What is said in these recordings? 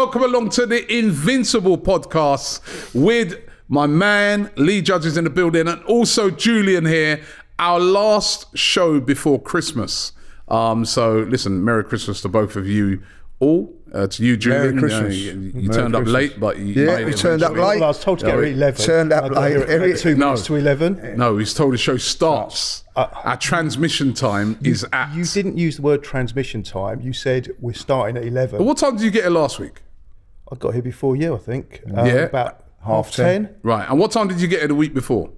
welcome along to the Invincible podcast with my man, Lee Judge is in the building, and also Julian here, our last show before Christmas. So listen, Merry Christmas to both of you all. To you, Julian. Merry Christmas. You turned up late, but you made it. Turned up late. Well, I was told to get here at 11. Turned up late. 2 minutes to 11. No, he's told the show starts. Our transmission time is at... You didn't use the word transmission time. You said we're starting at 11. What time did you get here last week? I got here before you, I think. About half 10. Right. And what time did you get here the week before?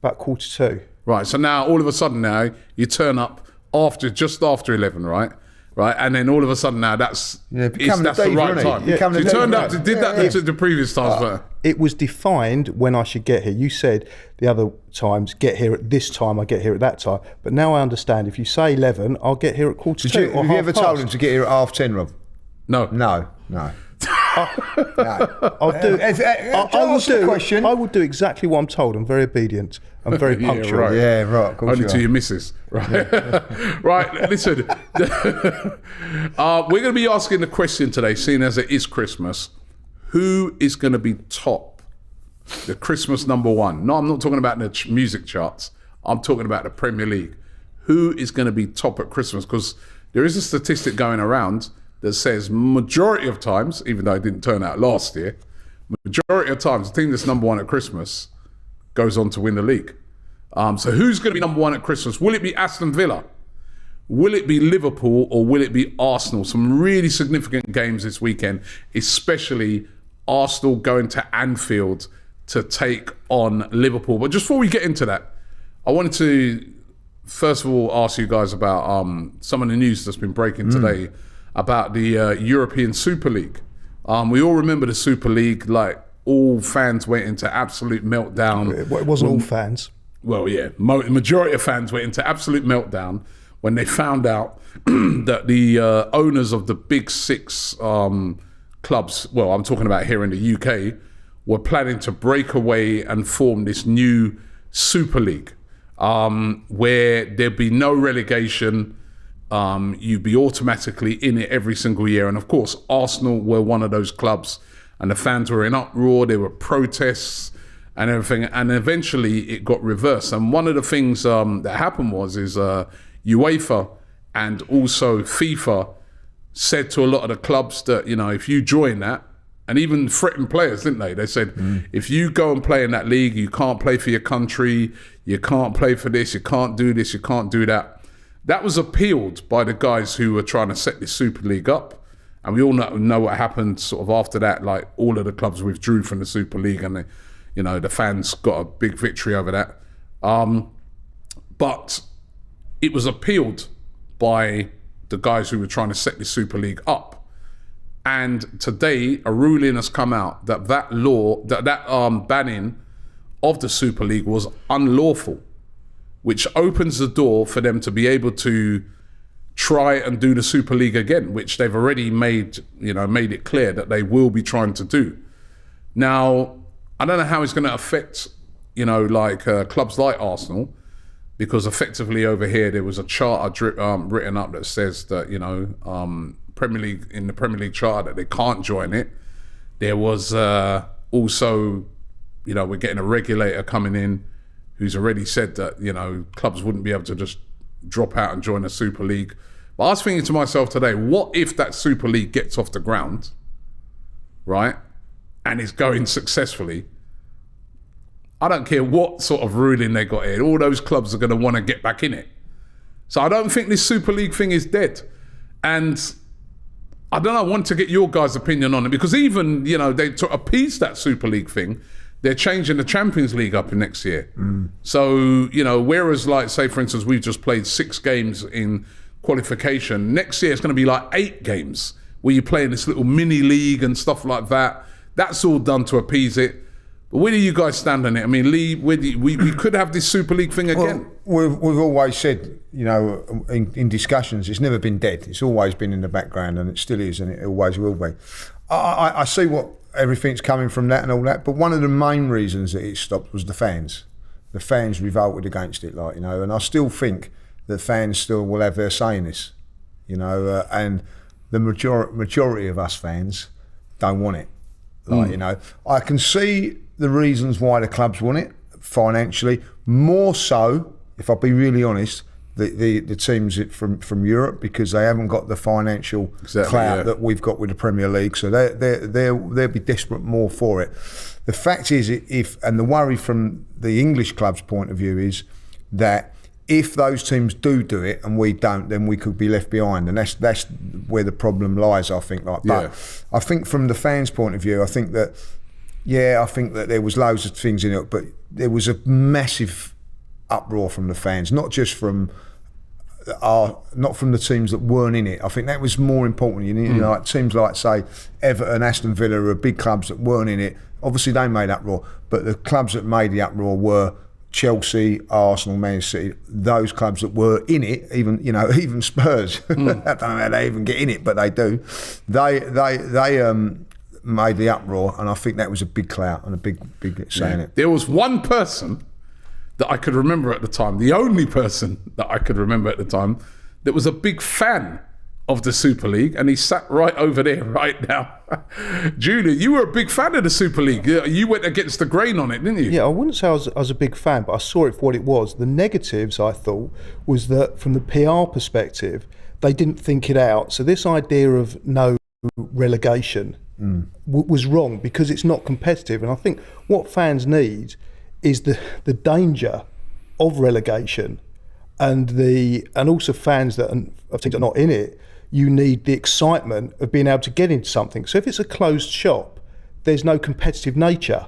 About 1:45. Right. So now, all of a sudden now, you turn up just after 11, right? Right, and then all of a sudden now that's the right time. Yeah. So you turned up, did that the previous times, but it was defined when I should get here. You said the other times get here at this time, I get here at that time. But now I understand. If you say 11, I'll get here at 1:45. Have you ever told him to get here at 10:30, Rob? No. No. I'll do. I will do exactly what I'm told. I'm very obedient. I'm very punctual. Right. Yeah, right. Of course Only to your missus. Right. Right. Listen, we're going to be asking the question today, seeing as it is Christmas, who is going to be top the Christmas number one? No, I'm not talking about the music charts. I'm talking about the Premier League. Who is going to be top at Christmas? Because there is a statistic going around that says majority of times, even though it didn't turn out last year, majority of times the team that's number one at Christmas goes on to win the league. So who's going to be number one at Christmas? Will it be Aston Villa? Will it be Liverpool? Or will it be Arsenal? Some really significant games this weekend, especially Arsenal going to Anfield to take on Liverpool. But just before we get into that, I wanted to first of all ask you guys about some of the news that's been breaking today about the European Super League. We all remember the Super League, like all fans went into absolute meltdown. It wasn't all fans. Well, yeah, majority of fans went into absolute meltdown when they found out that the owners of the big six clubs, well, I'm talking about here in the UK, were planning to break away and form this new Super League where there'd be no relegation. You'd be automatically in it every single year. And of course, Arsenal were one of those clubs and the fans were in uproar. There were protests and everything. And eventually it got reversed. And one of the things that happened was UEFA and also FIFA said to a lot of the clubs that, you know, if you join that, and even threatened players, didn't they? They said, if you go and play in that league, you can't play for your country, you can't play for this, you can't do this, you can't do that. That was appealed by the guys who were trying to set this Super League up. And we all know what happened sort of after that. Like all of the clubs withdrew from the Super League and the fans got a big victory over that. But it was appealed by the guys who were trying to set the Super League up. And today a ruling has come out that law, that banning of the Super League was unlawful, which opens the door for them to be able to try and do the Super League again, which they've already made it clear that they will be trying to do. Now, I don't know how it's going to affect, clubs like Arsenal, because effectively over here there was a charter written up that says that, Premier League charter that they can't join it. There was also, we're getting a regulator coming in who's already said that, clubs wouldn't be able to just drop out and join a Super League. But I was thinking to myself today, what if that Super League gets off the ground, right, and is going successfully? I don't care what sort of ruling they got here. All those clubs are going to want to get back in it. So I don't think this Super League thing is dead. And I don't know, I want to get your guys' opinion on it, because even, they to appease that Super League thing, they're changing the Champions League up in next year. So, whereas like, say for instance, we've just played 6 games in qualification, next year it's going to be like 8 games where you play in this little mini league and stuff like that. That's all done to appease it. But where do you guys stand on it? I mean, Lee, we could have this Super League thing again. Well, we've always said, in discussions, it's never been dead. It's always been in the background, and it still is, and it always will be. I see what everything's coming from that and all that, but one of the main reasons that it stopped was the fans. The fans revolted against it, and I still think that fans still will have their say in this, and the majority of us fans don't want it. Like, you know, I can see the reasons why the clubs want it financially. More so, if I'll be really honest, the teams from Europe, because they haven't got the financial clout that we've got with the Premier League. So they'll be desperate more for it. The fact is, and the worry from the English club's point of view is that if those teams do it and we don't, then we could be left behind, and that's where the problem lies. I think. But I think from the fans' point of view, I think that there was loads of things in it, but there was a massive uproar from the fans, not from the teams that weren't in it. I think that was more important. You know, like teams like, say, Everton, Aston Villa are big clubs that weren't in it. Obviously, they made uproar, but the clubs that made the uproar were Chelsea, Arsenal, Man City, those clubs that were in it, even Spurs. I don't know how they even get in it, but they do. They made the uproar, and I think that was a big clout and a big saying it. There was one person that I could remember at the time, the only person that I could remember at the time, that was a big fan of the Super League, and he sat right over there right now. Julian, you were a big fan of the Super League. You went against the grain on it, didn't you? Yeah, I wouldn't say I was a big fan, but I saw it for what it was. The negatives, I thought, was that from the PR perspective, they didn't think it out. So this idea of no relegation was wrong because it's not competitive. And I think what fans need is the danger of relegation, and also fans that of teams that are not in it. You need the excitement of being able to get into something. So if it's a closed shop, there's no competitive nature.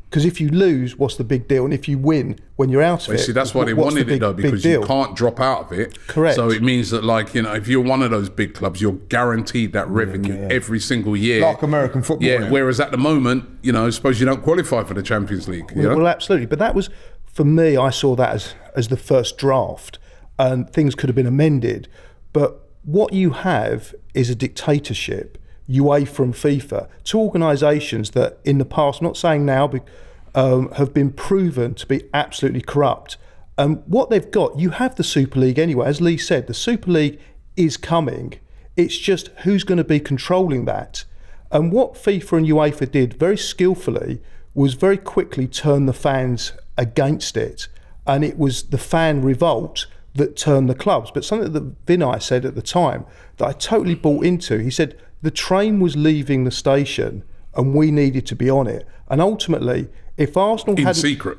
Because if you lose, what's the big deal? And if you win when you're out of it, see, that's why they wanted it though, because you can't drop out of it. Correct. So it means that, like, you know, if you're one of those big clubs, you're guaranteed that revenue every single year. Like American football. Yeah, whereas at the moment, you know, suppose you don't qualify for the Champions League. You know? Well, absolutely. But that was, for me, I saw that as the first draft, and things could have been amended. But what you have is a dictatorship, UEFA and FIFA, two organisations that in the past, I'm not saying now, but have been proven to be absolutely corrupt. What they've got, you have the Super League anyway. As Lee said, the Super League is coming. It's just who's going to be controlling that. And what FIFA and UEFA did very skillfully was very quickly turn the fans against it. And it was the fan revolt that turned the clubs. But something that Vinay said at the time that I totally bought into, he said the train was leaving the station and we needed to be on it. And ultimately, if Arsenal had... In secret.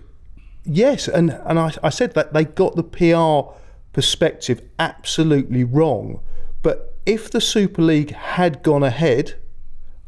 Yes, and I said that they got the PR perspective absolutely wrong. But if the Super League had gone ahead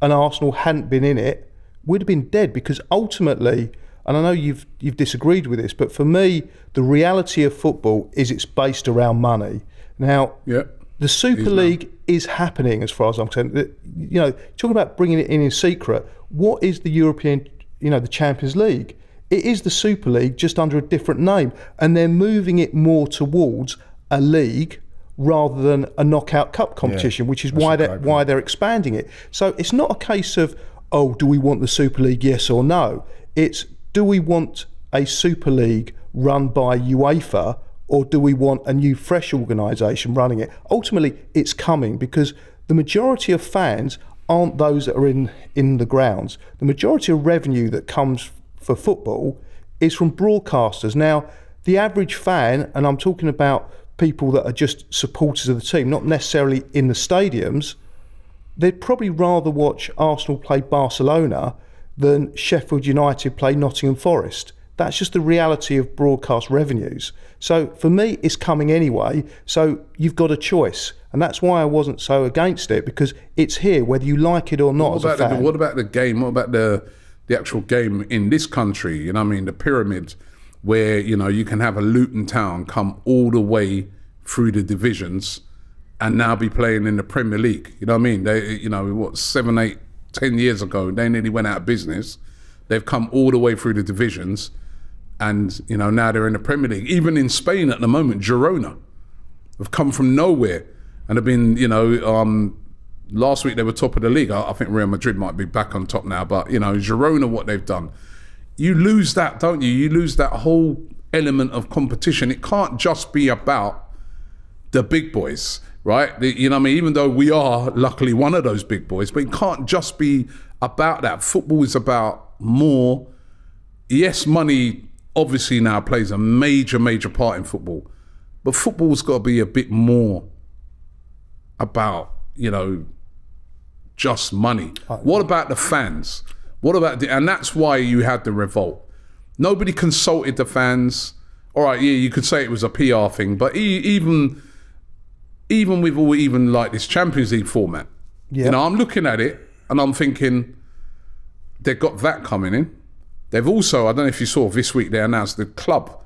and Arsenal hadn't been in it, we'd have been dead, because ultimately... And I know you've disagreed with this, but for me, the reality of football is it's based around money. Now, the Super League is happening, as far as I'm concerned. You know, talking about bringing it in secret, what is the European, the Champions League? It is the Super League, just under a different name. And they're moving it more towards a league rather than a knockout cup competition, which is why they're expanding it. So it's not a case of, do we want the Super League, yes or no? It's, do we want a Super League run by UEFA, or do we want a new, fresh organisation running it? Ultimately, it's coming, because the majority of fans aren't those that are in the grounds. The majority of revenue that comes for football is from broadcasters. Now, the average fan, and I'm talking about people that are just supporters of the team, not necessarily in the stadiums, they'd probably rather watch Arsenal play Barcelona than Sheffield United play Nottingham Forest. That's just the reality of broadcast revenues. So for me, it's coming anyway. So you've got a choice. And that's why I wasn't so against it, because it's here, whether you like it or not as a fan. What about the game? What about the actual game in this country? You know what I mean? The pyramid, where, you can have a Luton Town come all the way through the divisions and now be playing in the Premier League. You know what I mean? They, 7, 8, 10 years ago, they nearly went out of business. They've come all the way through the divisions, and now they're in the Premier League. Even in Spain at the moment, Girona have come from nowhere and have been, last week they were top of the league. I think Real Madrid might be back on top now, but Girona, what they've done, you lose that, don't you? You lose that whole element of competition. It can't just be about the big boys, right? You know what I mean? Even though we are luckily one of those big boys, but it can't just be about that. Football is about more. Yes, money obviously now plays a major part in football, but football's got to be a bit more about, just money. What about the fans? What about and that's why you had the revolt. Nobody consulted the fans. All right, yeah, you could say it was a PR thing, but even with all like this Champions League format, I'm looking at it and I'm thinking they've got that coming in. They've also, I don't know if you saw this week, they announced the club,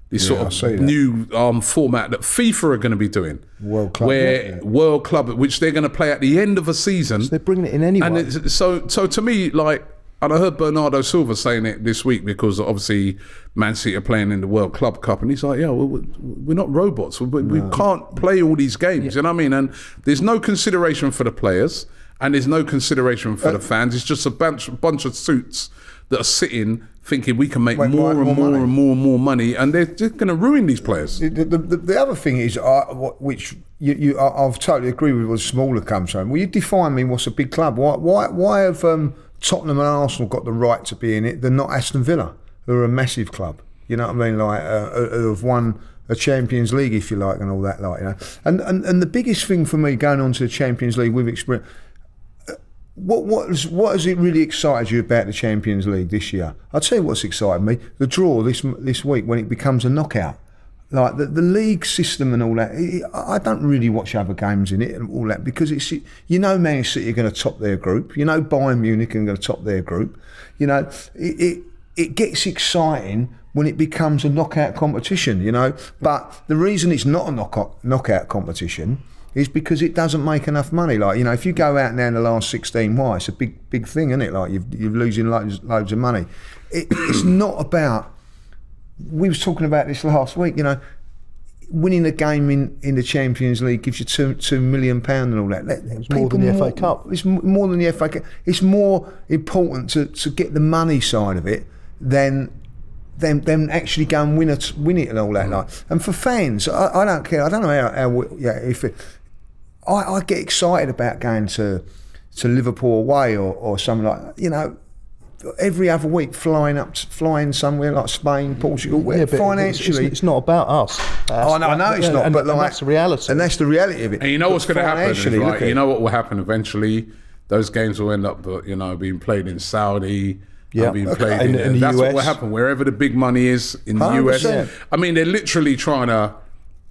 this sort of new format that FIFA are going to be doing. World Club. World Club, which they're going to play at the end of a season. So they're bringing it in anyway. And so to me, like, and I heard Bernardo Silva saying it this week because obviously Man City are playing in the World Club Cup, and he's like, yeah, well, we're not robots. We can't play all these games, you know what I mean? And there's no consideration for the players, and there's no consideration for the fans. It's just a bunch of suits that are sitting thinking we can make more and more money, and they're just going to ruin these players. The other thing is, which I've totally agree with, what smaller comes from. Will you define me what's a big club? Why have Tottenham and Arsenal got the right to be in it? They're not Aston Villa, who are a massive club. You know what I mean? Like who have won a Champions League, if you like, and all that. Like, and the biggest thing for me going on to the Champions League with experience. What has it really excited you about the Champions League this year? I'll tell you what's excited me: the draw this week when it becomes a knockout. Like the league system and all that. I don't really watch other games in it and all that because it's Man City are going to top their group. Bayern Munich are going to top their group. It gets exciting when it becomes a knockout competition. But the reason it's not a knockout competition is because it doesn't make enough money. Like, if you go out now in the last 16, it's a big thing, isn't it? Like, you're losing loads of money. It's not about, we was talking about this last week, winning a game in the Champions League gives you £2 million and all that. It's more than the FA Cup. It's more than the FA Cup. It's more important to get the money side of it than them actually go and win it and all that. Like. And for fans, I don't care. I don't know I get excited about going to Liverpool away or something like that. Every other week flying somewhere like Spain, Portugal. Financially, it's not about us. I know it's not, but that's the reality. And that's the reality of it. And you know what's going to happen, right? You know what will happen eventually? Those games will end up, being played in Saudi. Being played in that's US. What will happen wherever the big money is in the 100%. US. I mean, they're literally trying to.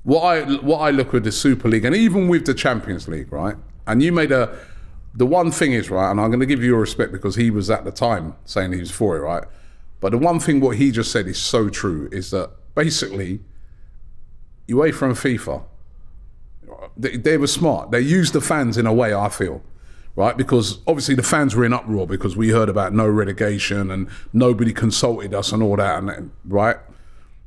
What I look with the Super League and even with the Champions League, right? And you made the one thing is, right, and I'm going to give you your respect because he was at the time saying he was for it, right? But the one thing what he just said is so true is that basically UEFA and FIFA, they were smart. They used the fans in a way, I feel, right? Because obviously the fans were in uproar because we heard about no relegation and nobody consulted us and all that, and right?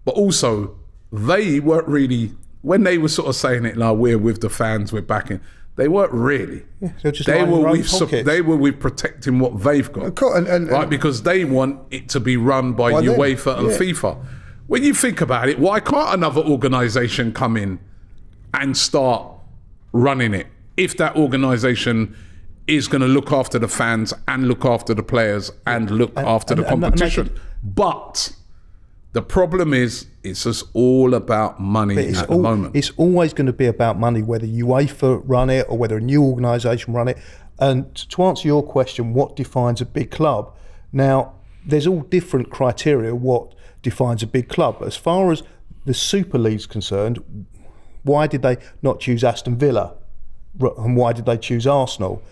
But also they weren't really, when they were sort of saying it like we're with the fans, we're backing. They weren't really. Yeah, they were with protecting what they've got, right? Because they want it to be run by UEFA and FIFA. When you think about it, why can't another organisation come in and start running it if that organisation is going to look after the fans and look after the players and look after the competition? But the problem is, it's just all about money at the moment. It's always going to be about money, whether UEFA run it or whether a new organisation run it. And to answer your question, what defines a big club? Now, there's all different criteria what defines a big club. As far as the Super League's concerned, why did they not choose Aston Villa? And why did they choose Arsenal?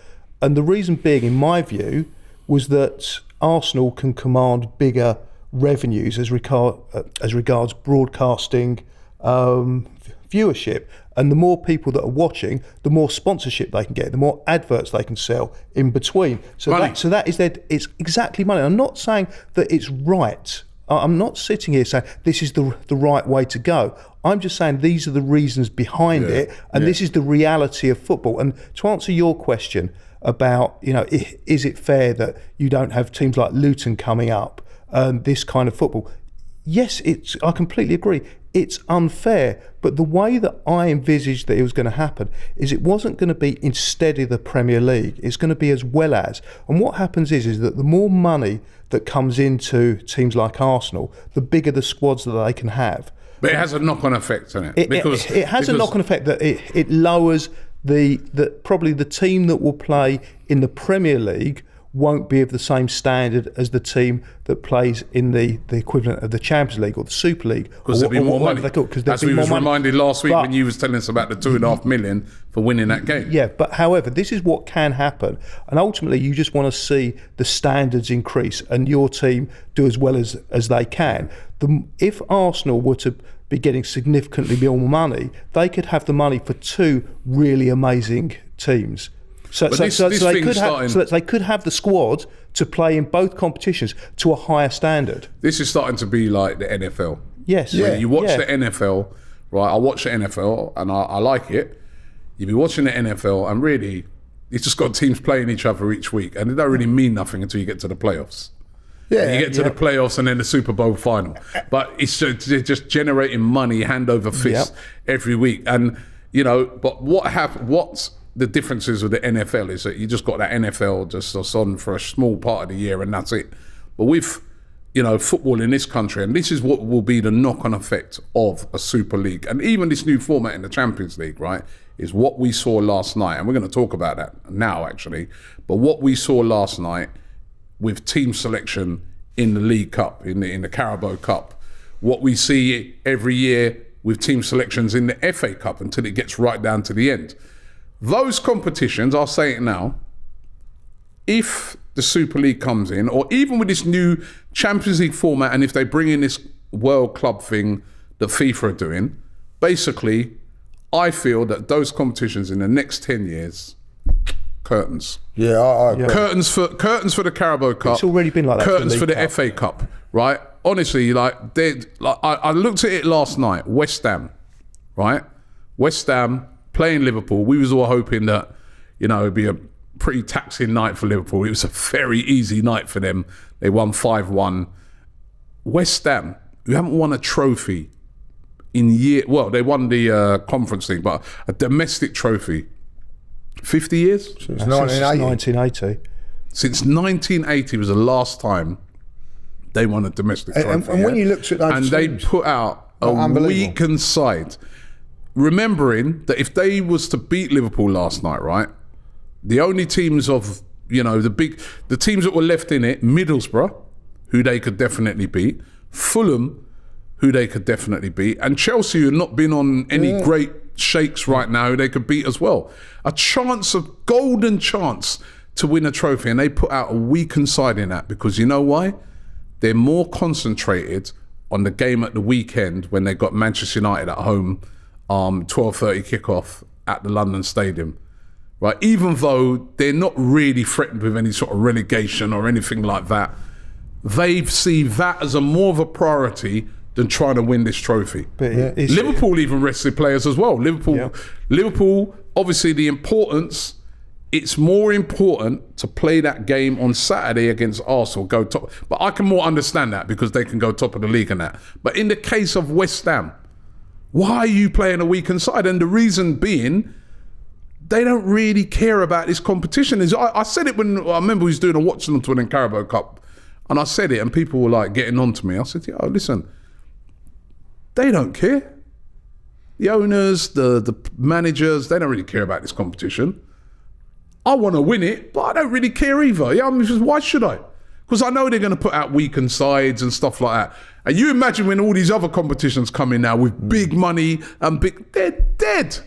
And the reason being, in my view, was that Arsenal can command bigger revenues as regards broadcasting viewership, and the more people that are watching, the more sponsorship they can get, the more adverts they can sell in between. So that is it's exactly money. I'm not saying that it's right. I'm not sitting here saying this is the right way to go. I'm just saying these are the reasons behind it, and this is the reality of football. And to answer your question about, is it fair that you don't have teams like Luton coming up? This kind of football, yes, I completely agree. it's unfair. But the way that I envisaged that it was going to happen is it wasn't going to be instead of the Premier League, it's going to be as well as. And what happens is that the more money that comes into teams like Arsenal, the bigger the squads that they can have. But it has a knock-on effect on it. It has a knock-on effect that it lowers probably the team that will play in the Premier League won't be of the same standard as the team that plays in the equivalent of the Champions League or the Super League. Because there'll be more money. As we was reminded last week when you was telling us about the $2.5 million for winning that game. Yeah, but however, this is what can happen. And ultimately, you just want to see the standards increase and your team do as well as they can. If Arsenal were to be getting significantly more money, they could have the money for two really amazing teams. So they could have the squad to play in both competitions to a higher standard. This is starting to be like the NFL. Yes. Yeah. You watch the NFL, right? I watch the NFL and I like it. You be watching the NFL and really, it's just got teams playing each other each week, and it don't really mean nothing until you get to the playoffs. Yeah, and you get to the playoffs and then the Super Bowl final. But it's just generating money hand over fist every week. And but what's the differences with the NFL is that you just got that NFL just on for a small part of the year and that's it. But with football in this country, and this is what will be the knock-on effect of a Super League, and even this new format in the Champions League, right, is what we saw last night, and we're going to talk about that now actually, but what we saw last night with team selection in the League Cup, in the Carabao Cup, what we see every year with team selections in the FA Cup until it gets right down to the end. Those competitions, I'll say it now, if the Super League comes in, or even with this new Champions League format, and if they bring in this World Club thing that FIFA are doing, basically, I feel that those competitions in the next 10 years, curtains. Yeah, I agree. Curtains for the Carabao Cup. It's already been like that. Curtains for the FA Cup, right? Honestly, I looked at it last night. West Ham, right? West Ham playing Liverpool. We was all hoping that it'd be a pretty taxing night for Liverpool. It was a very easy night for them. They won 5-1. West Ham, who haven't won a trophy in years. Well, they won the Conference League, but a domestic trophy. 50 years? Since 1980. Since 1980 was the last time they won a domestic trophy. And when you looked at those and teams, they put out a weakened side, remembering that if they was to beat Liverpool last night, right, the only teams of the teams that were left in it, Middlesbrough, who they could definitely beat, Fulham, who they could definitely beat, and Chelsea, who had not been on any great shakes right now, who they could beat as well. A golden chance to win a trophy, and they put out a weakened side in that, because you know why? They're more concentrated on the game at the weekend when they got Manchester United at home, 12:30 kickoff at the London Stadium, right? Even though they're not really threatened with any sort of relegation or anything like that, they see that as more of a priority than trying to win this trophy. But Liverpool even rested players as well. Liverpool, obviously the importance, it's more important to play that game on Saturday against Arsenal, go top. But I can more understand that because they can go top of the league and that. But in the case of West Ham, why are you playing a weakened side? And the reason being, they don't really care about this competition. I said it when I remember we was doing a watching to in Carabao Cup, and I said it, and people were like getting on to me. I said, listen, they don't care. The owners, the managers, they don't really care about this competition. I want to win it, but I don't really care either. Why should I? Because I know they're going to put out weakened sides and stuff like that. And you imagine when all these other competitions come in now with big money and they're dead.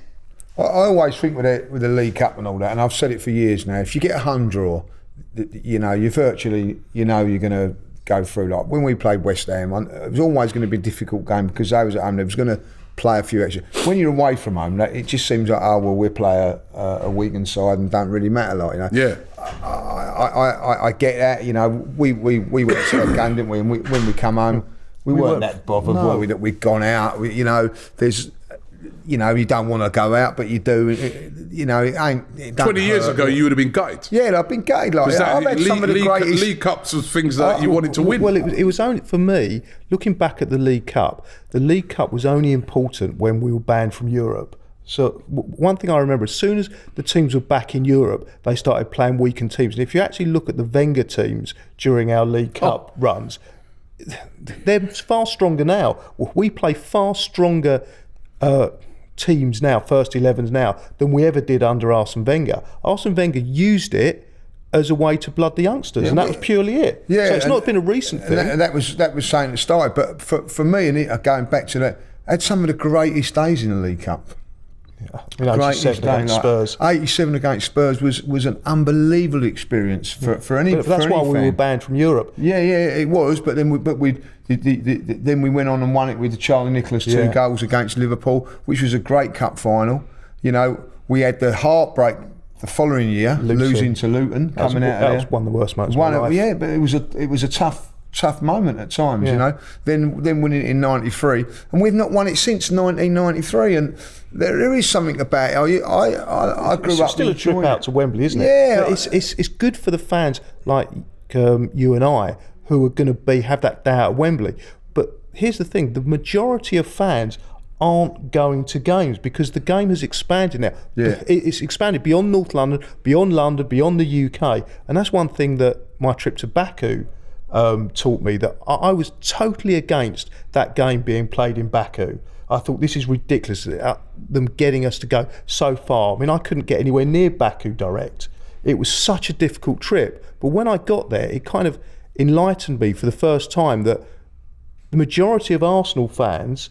I always think with the League Cup and all that, and I've said it for years now, if you get a home draw, you virtually, you're going to go through. Like when we played West Ham, it was always going to be a difficult game because they was at home. They was going to play a few extra. When you're away from home, it just seems like, we'll play a weakened side and don't really matter. Yeah. I get that. We went to that game, didn't we? And when we come home, we weren't that bothered, were we, that we'd gone out. you know, you don't want to go out, but you do. You know, it ain't. It don't 20 years hurt. ago, you would have been gutted. Yeah, I've been gutted like that. I've had some of the greatest League Cups was things that you wanted to win. Well, it was only, for me, looking back at the League Cup was only important when we were banned from Europe. So one thing I remember, as soon as the teams were back in Europe, they started playing weakened teams. And if you actually look at the Wenger teams during our League Cup runs, they're far stronger now. We play far stronger teams now, first 11s now, than we ever did under Arsene Wenger. Arsene Wenger used it as a way to blood the youngsters, and that was purely it. Yeah, so it's not been a recent thing. That was saying it started, but for me, and going back to that, I had some of the greatest days in the League Cup. I mean, 87 against Spurs. 87 against Spurs was an unbelievable experience for any. But that's why we were banned from Europe. Yeah, it was. But then we went on and won it with the Charlie Nicholas 2 goals against Liverpool, which was a great cup final. You know, we had the heartbreak the following year, losing to Luton, coming out of there. That was one of the worst moments of my life. Yeah, but it was a tough moment at times, you know. Then winning it in '93, and we've not won it since 1993. And there is something about it. I grew up. It's still a trip out to Wembley, isn't it? Yeah, but it's good for the fans like you and I who are going to have that day out at Wembley. But here's the thing: the majority of fans aren't going to games because the game has expanded now. Yeah. It's expanded beyond North London, beyond the UK, and that's one thing that my trip to Baku taught me, that I was totally against that game being played in Baku. I thought, this is ridiculous, them getting us to go so far. I mean, I couldn't get anywhere near Baku direct. It was such a difficult trip. But when I got there, it kind of enlightened me for the first time that the majority of Arsenal fans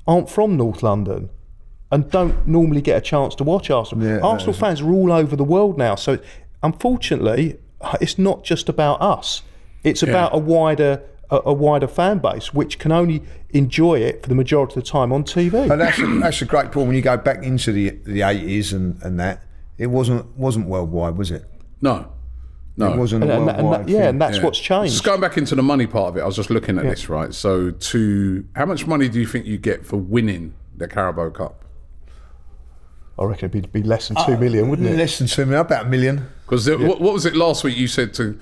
aren't from North London and don't normally get a chance to watch Arsenal. Yeah, Arsenal fans are all over the world now. So unfortunately, it's not just about us. It's about a wider fan base, which can only enjoy it for the majority of the time on TV. And that's a great point. When you go back into the 80s and that, it wasn't worldwide, was it? No. It wasn't a worldwide thing. And that's what's changed. Just going back into the money part of it, I was just looking at this, right? So how much money do you think you get for winning the Carabao Cup? I reckon it'd be less than 2 million, wouldn't it? Less than 2 million, about $1 million. Because what was it last week? You said to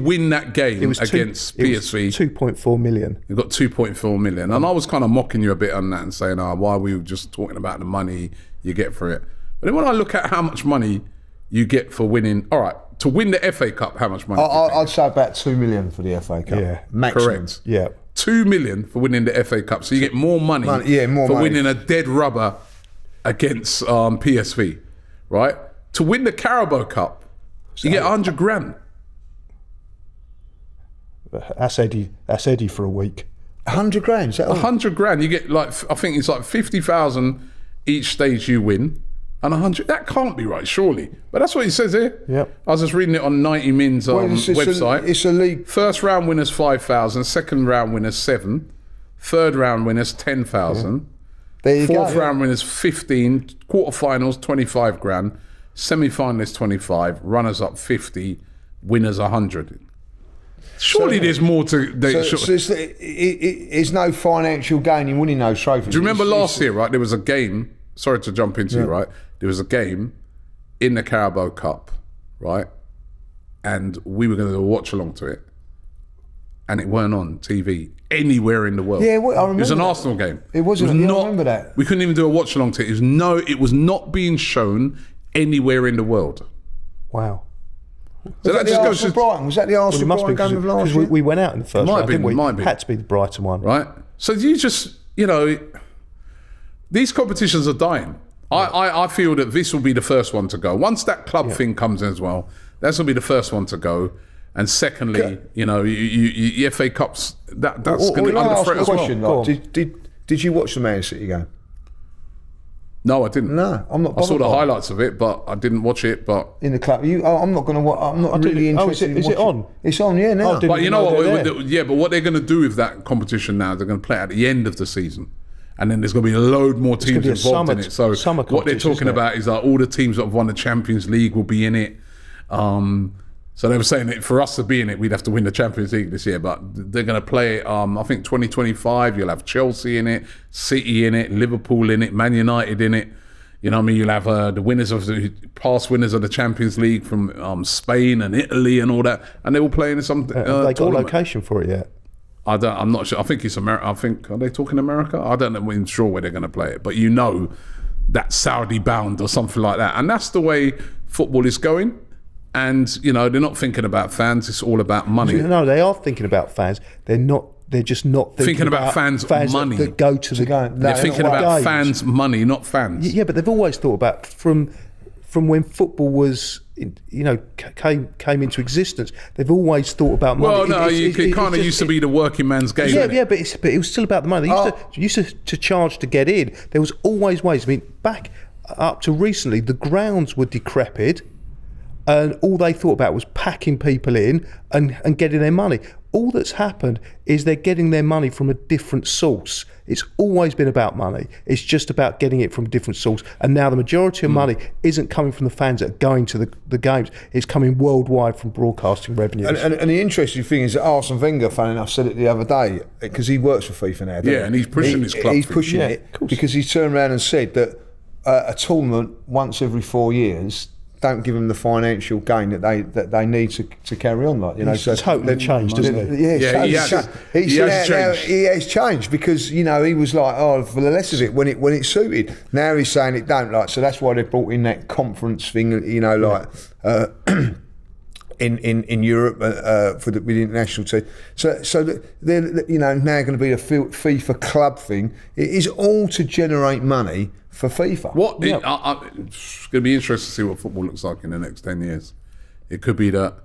win that game against PSV. 2.4 million. You got 2.4 million, and I was kind of mocking you a bit on that and saying, why are we just talking about the money you get for it? But then when I look at how much money you get for winning, all right, to win the FA Cup, how much money? I'd say about 2 million for the FA Cup. Yeah, maximum. Correct. Yeah, 2 million for winning the FA Cup, so you get more money, more for money. winning a dead rubber against PSV, right? To win the Carabao Cup, you get 100 grand. That's Eddie for a week. 100 grand. Is that all? 100 grand. You get I think it's like 50,000 each stage you win, and 100. That can't be right, surely. But that's what he says here. Yep. I was just reading it on 90 Min's website. It's a league. First round winners 5,000. Second round winners 7. Third round winners 10,000. There you Fourth go. round winners 15. Quarterfinals 25 grand. Semi-finalists 25. Runners up 50. Winners 100. Surely there's more to. It's no financial gain in winning those trophies. Do you remember last year, right? There was a game. Sorry to jump into you, right? There was a game in the Carabao Cup, right? And we were going to do a watch along to it, and it weren't on TV anywhere in the world. Yeah, well, I remember. It was an that. Arsenal game. It wasn't. I remember that. We couldn't even do a watch along to it. It was not being shown anywhere in the world. Wow. So that just goes to Brighton. Was that the Arsenal Brighton game of last year? Because we went out in the first round, didn't we? Might be. Had to be the Brighton one. Right. So you just, these competitions are dying. I feel that this will be the first one to go. Once that club thing comes in as well, this will be the first one to go. And secondly, you FA Cups, that's going to be under threat as well. Did you watch the Man City game? No, I didn't. No, I'm not. I saw the highlights of it, but I didn't watch it. But in the club, I'm not going to watch. I'm not really interested. Is it on? It's on, yeah. Now, but you know what? But what they're going to do with that competition now, they're going to play it at the end of the season, and then there's going to be a load more teams involved in it. So what they're talking about is that all the teams that have won the Champions League will be in it. So they were saying that for us to be in it, we'd have to win the Champions League this year. But they're going to play, I think 2025, you'll have Chelsea in it, City in it, Liverpool in it, Man United in it. You know what I mean? You'll have the past winners of the Champions League from Spain and Italy and all that. And they're all playing in some Have they got a tournament. location for it yet? I'm not sure. I think it's America. Are they talking America? I don't know. I'm not sure where they're going to play it. But you know that Saudi bound or something like that. And that's the way football is going. And, you know, they're not thinking about fans. It's all about money. No, they are thinking about fans. They're not. They're just not thinking about fans' money. that go to the game. They're thinking about fans' money, not fans. Yeah, but they've always thought about from when football was, came into existence. They've always thought about money. Well, no, it kind of used to be the working man's game. Yeah, but it was still about the money. They used to charge to get in. There was always ways. I mean, back up to recently, the grounds were decrepit. And all they thought about was packing people in and getting their money. All that's happened is they're getting their money from a different source. It's always been about money. It's just about getting it from a different source. And now the majority of money isn't coming from the fans that are going to the games. It's coming worldwide from broadcasting revenues. And the interesting thing is that Arsene Wenger, funny enough, said it the other day, because he works for FIFA now. Yeah, and he's pushing his club. He's pushing it because he turned around and said that a tournament once every 4 years don't give them the financial gain that they need to carry on, like, you know. He's totally changed, isn't he? He has changed because, you know, he was like, oh, for the less of it when it suited. Now he's saying it don't, like, so that's why they brought in that conference thing, you know, like in Europe with the international team. So they're, you know, now going to be a FIFA club thing. It is all to generate money for FIFA. It's going to be interesting to see what football looks like in the next 10 years. It could be that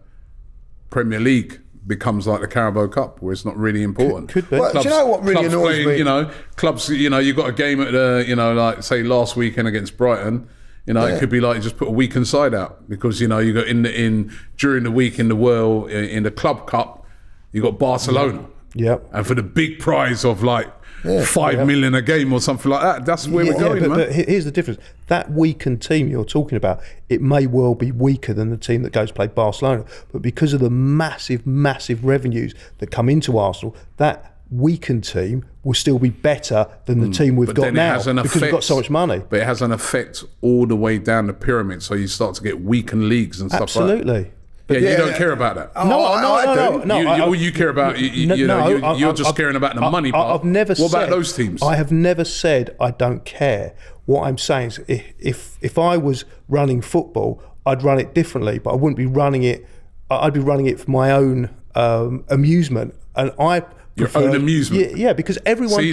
Premier League becomes like the Carabao Cup, where it's not really important. Could be. Well, do you know what really annoys me? You know, clubs, you know, you got a game at the, you know, like say last weekend against Brighton. You know, it could be like you just put a weekend side out because, you know, you got in during the week in the world in the Club Cup, you got Barcelona. Yep. And for the big prize of like 5 million a game or something like that. That's where we're going, man. But here's the difference. That weakened team you're talking about, it may well be weaker than the team that goes to play Barcelona. But because of the massive, massive revenues that come into Arsenal, that weakened team will still be better than the team we've got now because we've got so much money. But it has an effect all the way down the pyramid. So you start to get weakened leagues and stuff like that. Absolutely. You don't care about that. No. You care about you're just caring about the money part. I've never what about those teams? I have never said I don't care. What I'm saying is, if I was running football, I'd run it differently, but I wouldn't be running it. I'd be running it for my own amusement, and I. Your own amusement. Yeah, because everyone.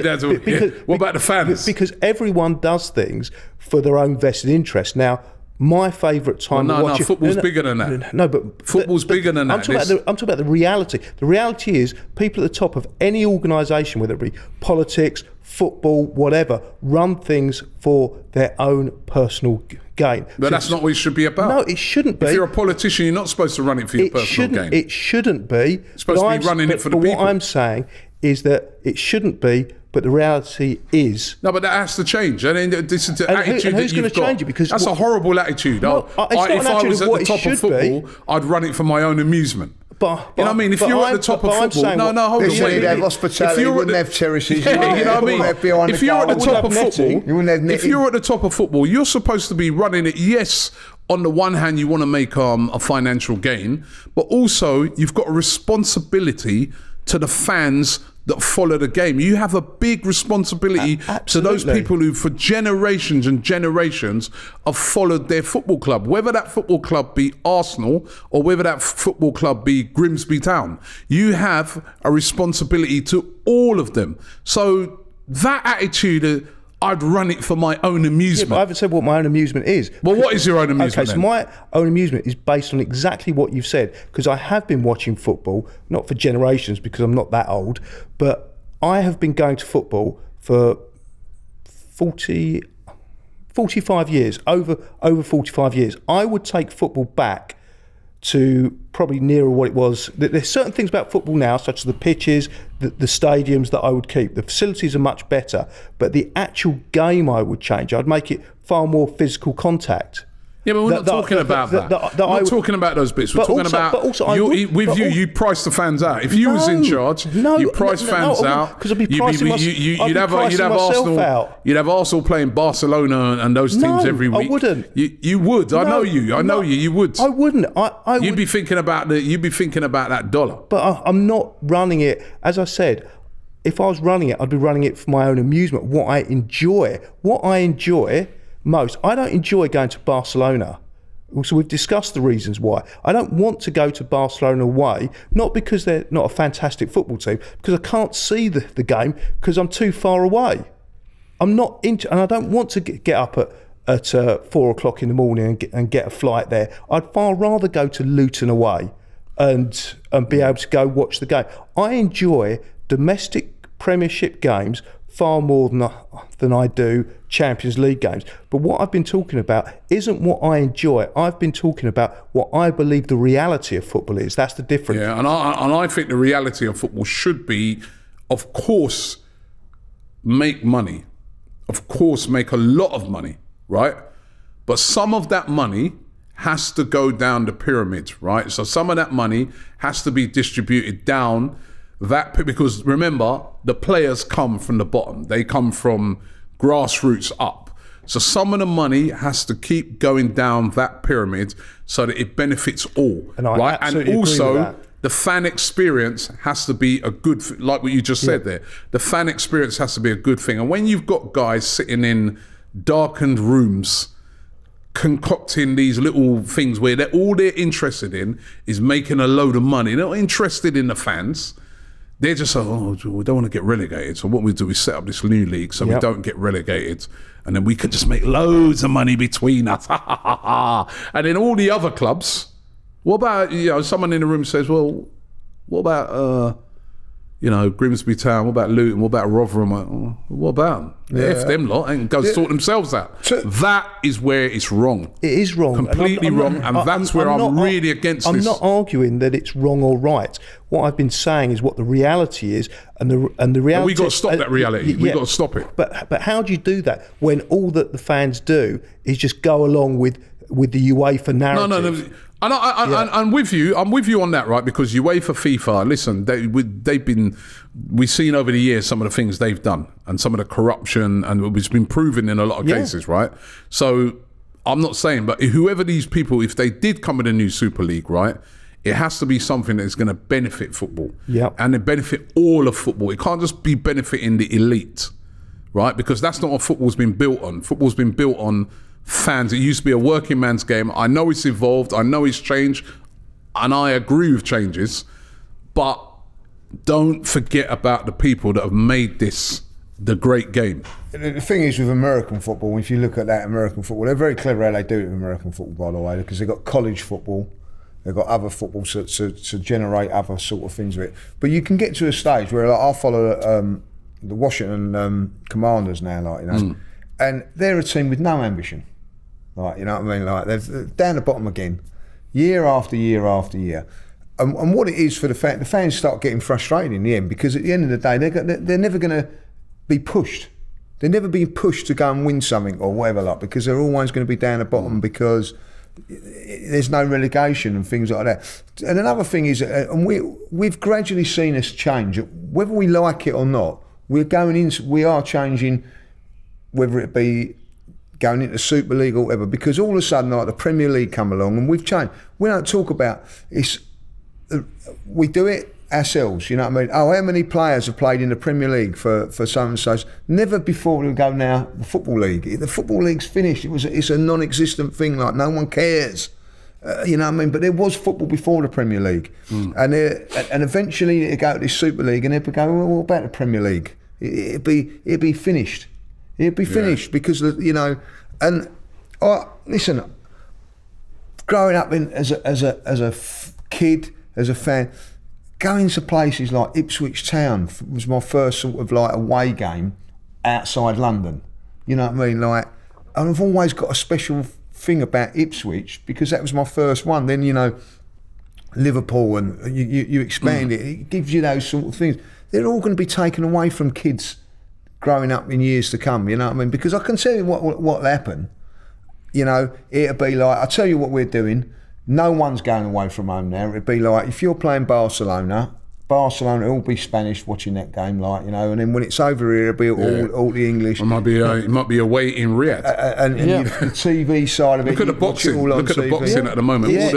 What about the fans? Because everyone does things for their own vested interest. Now, my favourite time of watching... football's bigger than that. No, but... Football's bigger than that. I'm talking about the reality. The reality is people at the top of any organisation, whether it be politics, football, whatever, run things for their own personal gain. But that's not what it should be about. No, it shouldn't be. If you're a politician, you're not supposed to run it for your personal gain. It shouldn't be. It's supposed to be running it for the people. What I'm saying is that it shouldn't be, but the reality is... No, but that has to change. I mean, this is the attitude who's going to change it? Because that's a horrible attitude. No, if I was at the top of football, I'd run it for my own amusement. But you know what I mean? If you're at the top of football, hold on, wait. You'd have hospitality, you wouldn't have terraces. You know what I mean? If you're at the top of football, you wouldn't have netting. If you're at the top of football, you're supposed to be running it. Yes, on the one hand, you want to make a financial gain, but also you've got a responsibility to the fans that follow the game. You have a big responsibility to those people who for generations and generations have followed their football club, whether that football club be Arsenal or whether that football club be Grimsby Town. You have a responsibility to all of them. So that attitude, I'd run it for my own amusement. Yeah, but I haven't said what my own amusement is. Well, what is your own amusement? Okay, so my own amusement is based on exactly what you've said, because I have been watching football, not for generations because I'm not that old, but I have been going to football for 45 years, over 45 years. I would take football back to probably nearer what it was. There's certain things about football now, such as the pitches, the stadiums, that I would keep. The facilities are much better, but the actual game I would change. I'd make it far more physical contact. Yeah, but we're not talking about that. We're not talking about those bits. We're talking about you price the fans out. If you was in charge, you price fans out. Because I'd be pricing myself out. You'd have Arsenal playing Barcelona and those teams every week. I wouldn't. You would. I know you. You would. I wouldn't. You'd be thinking about that dollar. But I'm not running it. As I said, if I was running it, I'd be running it for my own amusement. What I enjoy most. I don't enjoy going to Barcelona. So we've discussed the reasons why. I don't want to go to Barcelona away, not because they're not a fantastic football team, because I can't see the game because I'm too far away. I'm not into, and I don't want to get up at 4 o'clock in the morning and get a flight there. I'd far rather go to Luton away and be able to go watch the game. I enjoy domestic Premiership games far more than I do Champions League games. But what I've been talking about isn't what I enjoy. I've been talking about what I believe the reality of football is. That's the difference. Yeah, and I think the reality of football should be, of course, make money. Of course, make a lot of money, right? But some of that money has to go down the pyramid, right? So some of that money has to be distributed down because remember, the players come from the bottom. They come from grassroots up. So some of the money has to keep going down that pyramid so that it benefits all, right? And also, the fan experience has to be a good, like what you just said there. The fan experience has to be a good thing. And when you've got guys sitting in darkened rooms concocting these little things where all they're interested in is making a load of money, they're not interested in the fans. They're just like, we don't want to get relegated. So what we do is set up this new league so we don't get relegated. And then we could just make loads of money between us. And then all the other clubs, what about, someone in the room says, well, what about, Grimsby Town, what about Luton, what about Rotherham? What about them? If them lot, and go sort themselves out. So, that is where it's wrong. It is wrong. Completely wrong. And that's where I'm really against this. I'm not arguing that it's wrong or right. What I've been saying is what the reality is, and the reality. But we got to stop that reality. We got to stop it. But how do you do that when all that the fans do is just go along with the UEFA narrative? No. I'm with you on that, right? Because UEFA, FIFA, listen, we've seen over the years some of the things they've done and some of the corruption, and it's been proven in a lot of cases, right? So I'm not saying, but whoever these people, if they did come with a new Super League, right, it has to be something that's going to benefit football, and it benefit all of football. It can't just be benefiting the elite, right? Because that's not what football's been built on. Football's been built on fans. It used to be a working man's game. I know it's evolved. I know it's changed, and I agree with changes. But don't forget about the people that have made this the great game. The thing is with American football, if you look at that American football, they're very clever how they do it with American football, by the way, because they've got college football, they've got other football to generate other sort of things with it. But you can get to a stage where I follow the Washington Commanders now, and they're a team with no ambition. Like, you know what I mean? Like, they're down the bottom again, year after year after year. And what it is for the fans start getting frustrated in the end, because at the end of the day, they're never going to be pushed. They're never being pushed to go and win something or whatever, like, because they're always going to be down the bottom because there's no relegation and things like that. And another thing is, and we've gradually seen this change, whether we like it or not. We are changing, whether it be going into Super League or whatever, because all of a sudden, like, the Premier League come along and we've changed. We don't talk about it's. We do it ourselves, you know what I mean? Oh, how many players have played in the Premier League for so and so? Never before we go now the Football League. The Football League's finished. It's a non-existent thing. Like, no one cares. You know what I mean? But there was football before the Premier League, and eventually it go to this Super League, and they'd go, well, what about the Premier League? It'd be finished. It'd be finished because and listen. Growing up as a kid, as a fan, going to places like Ipswich Town was my first sort of like away game outside London. You know what I mean? Like, and I've always got a special thing about Ipswich because that was my first one. Then Liverpool, and you expand it. It gives you those sort of things. They're all going to be taken away from kids growing up in years to come, you know what I mean? Because I can tell you what will happen. you know, it'd be like, I'll tell you what we're doing. No one's going away from home now. It'd be like, if you're playing Barcelona, it'll all be Spanish watching that game, like, you know, and then when it's over here, it'll be all the English. It might be away in Riyadh. And the TV side of it. Look at the boxing. Look at the boxing at the moment. Yeah,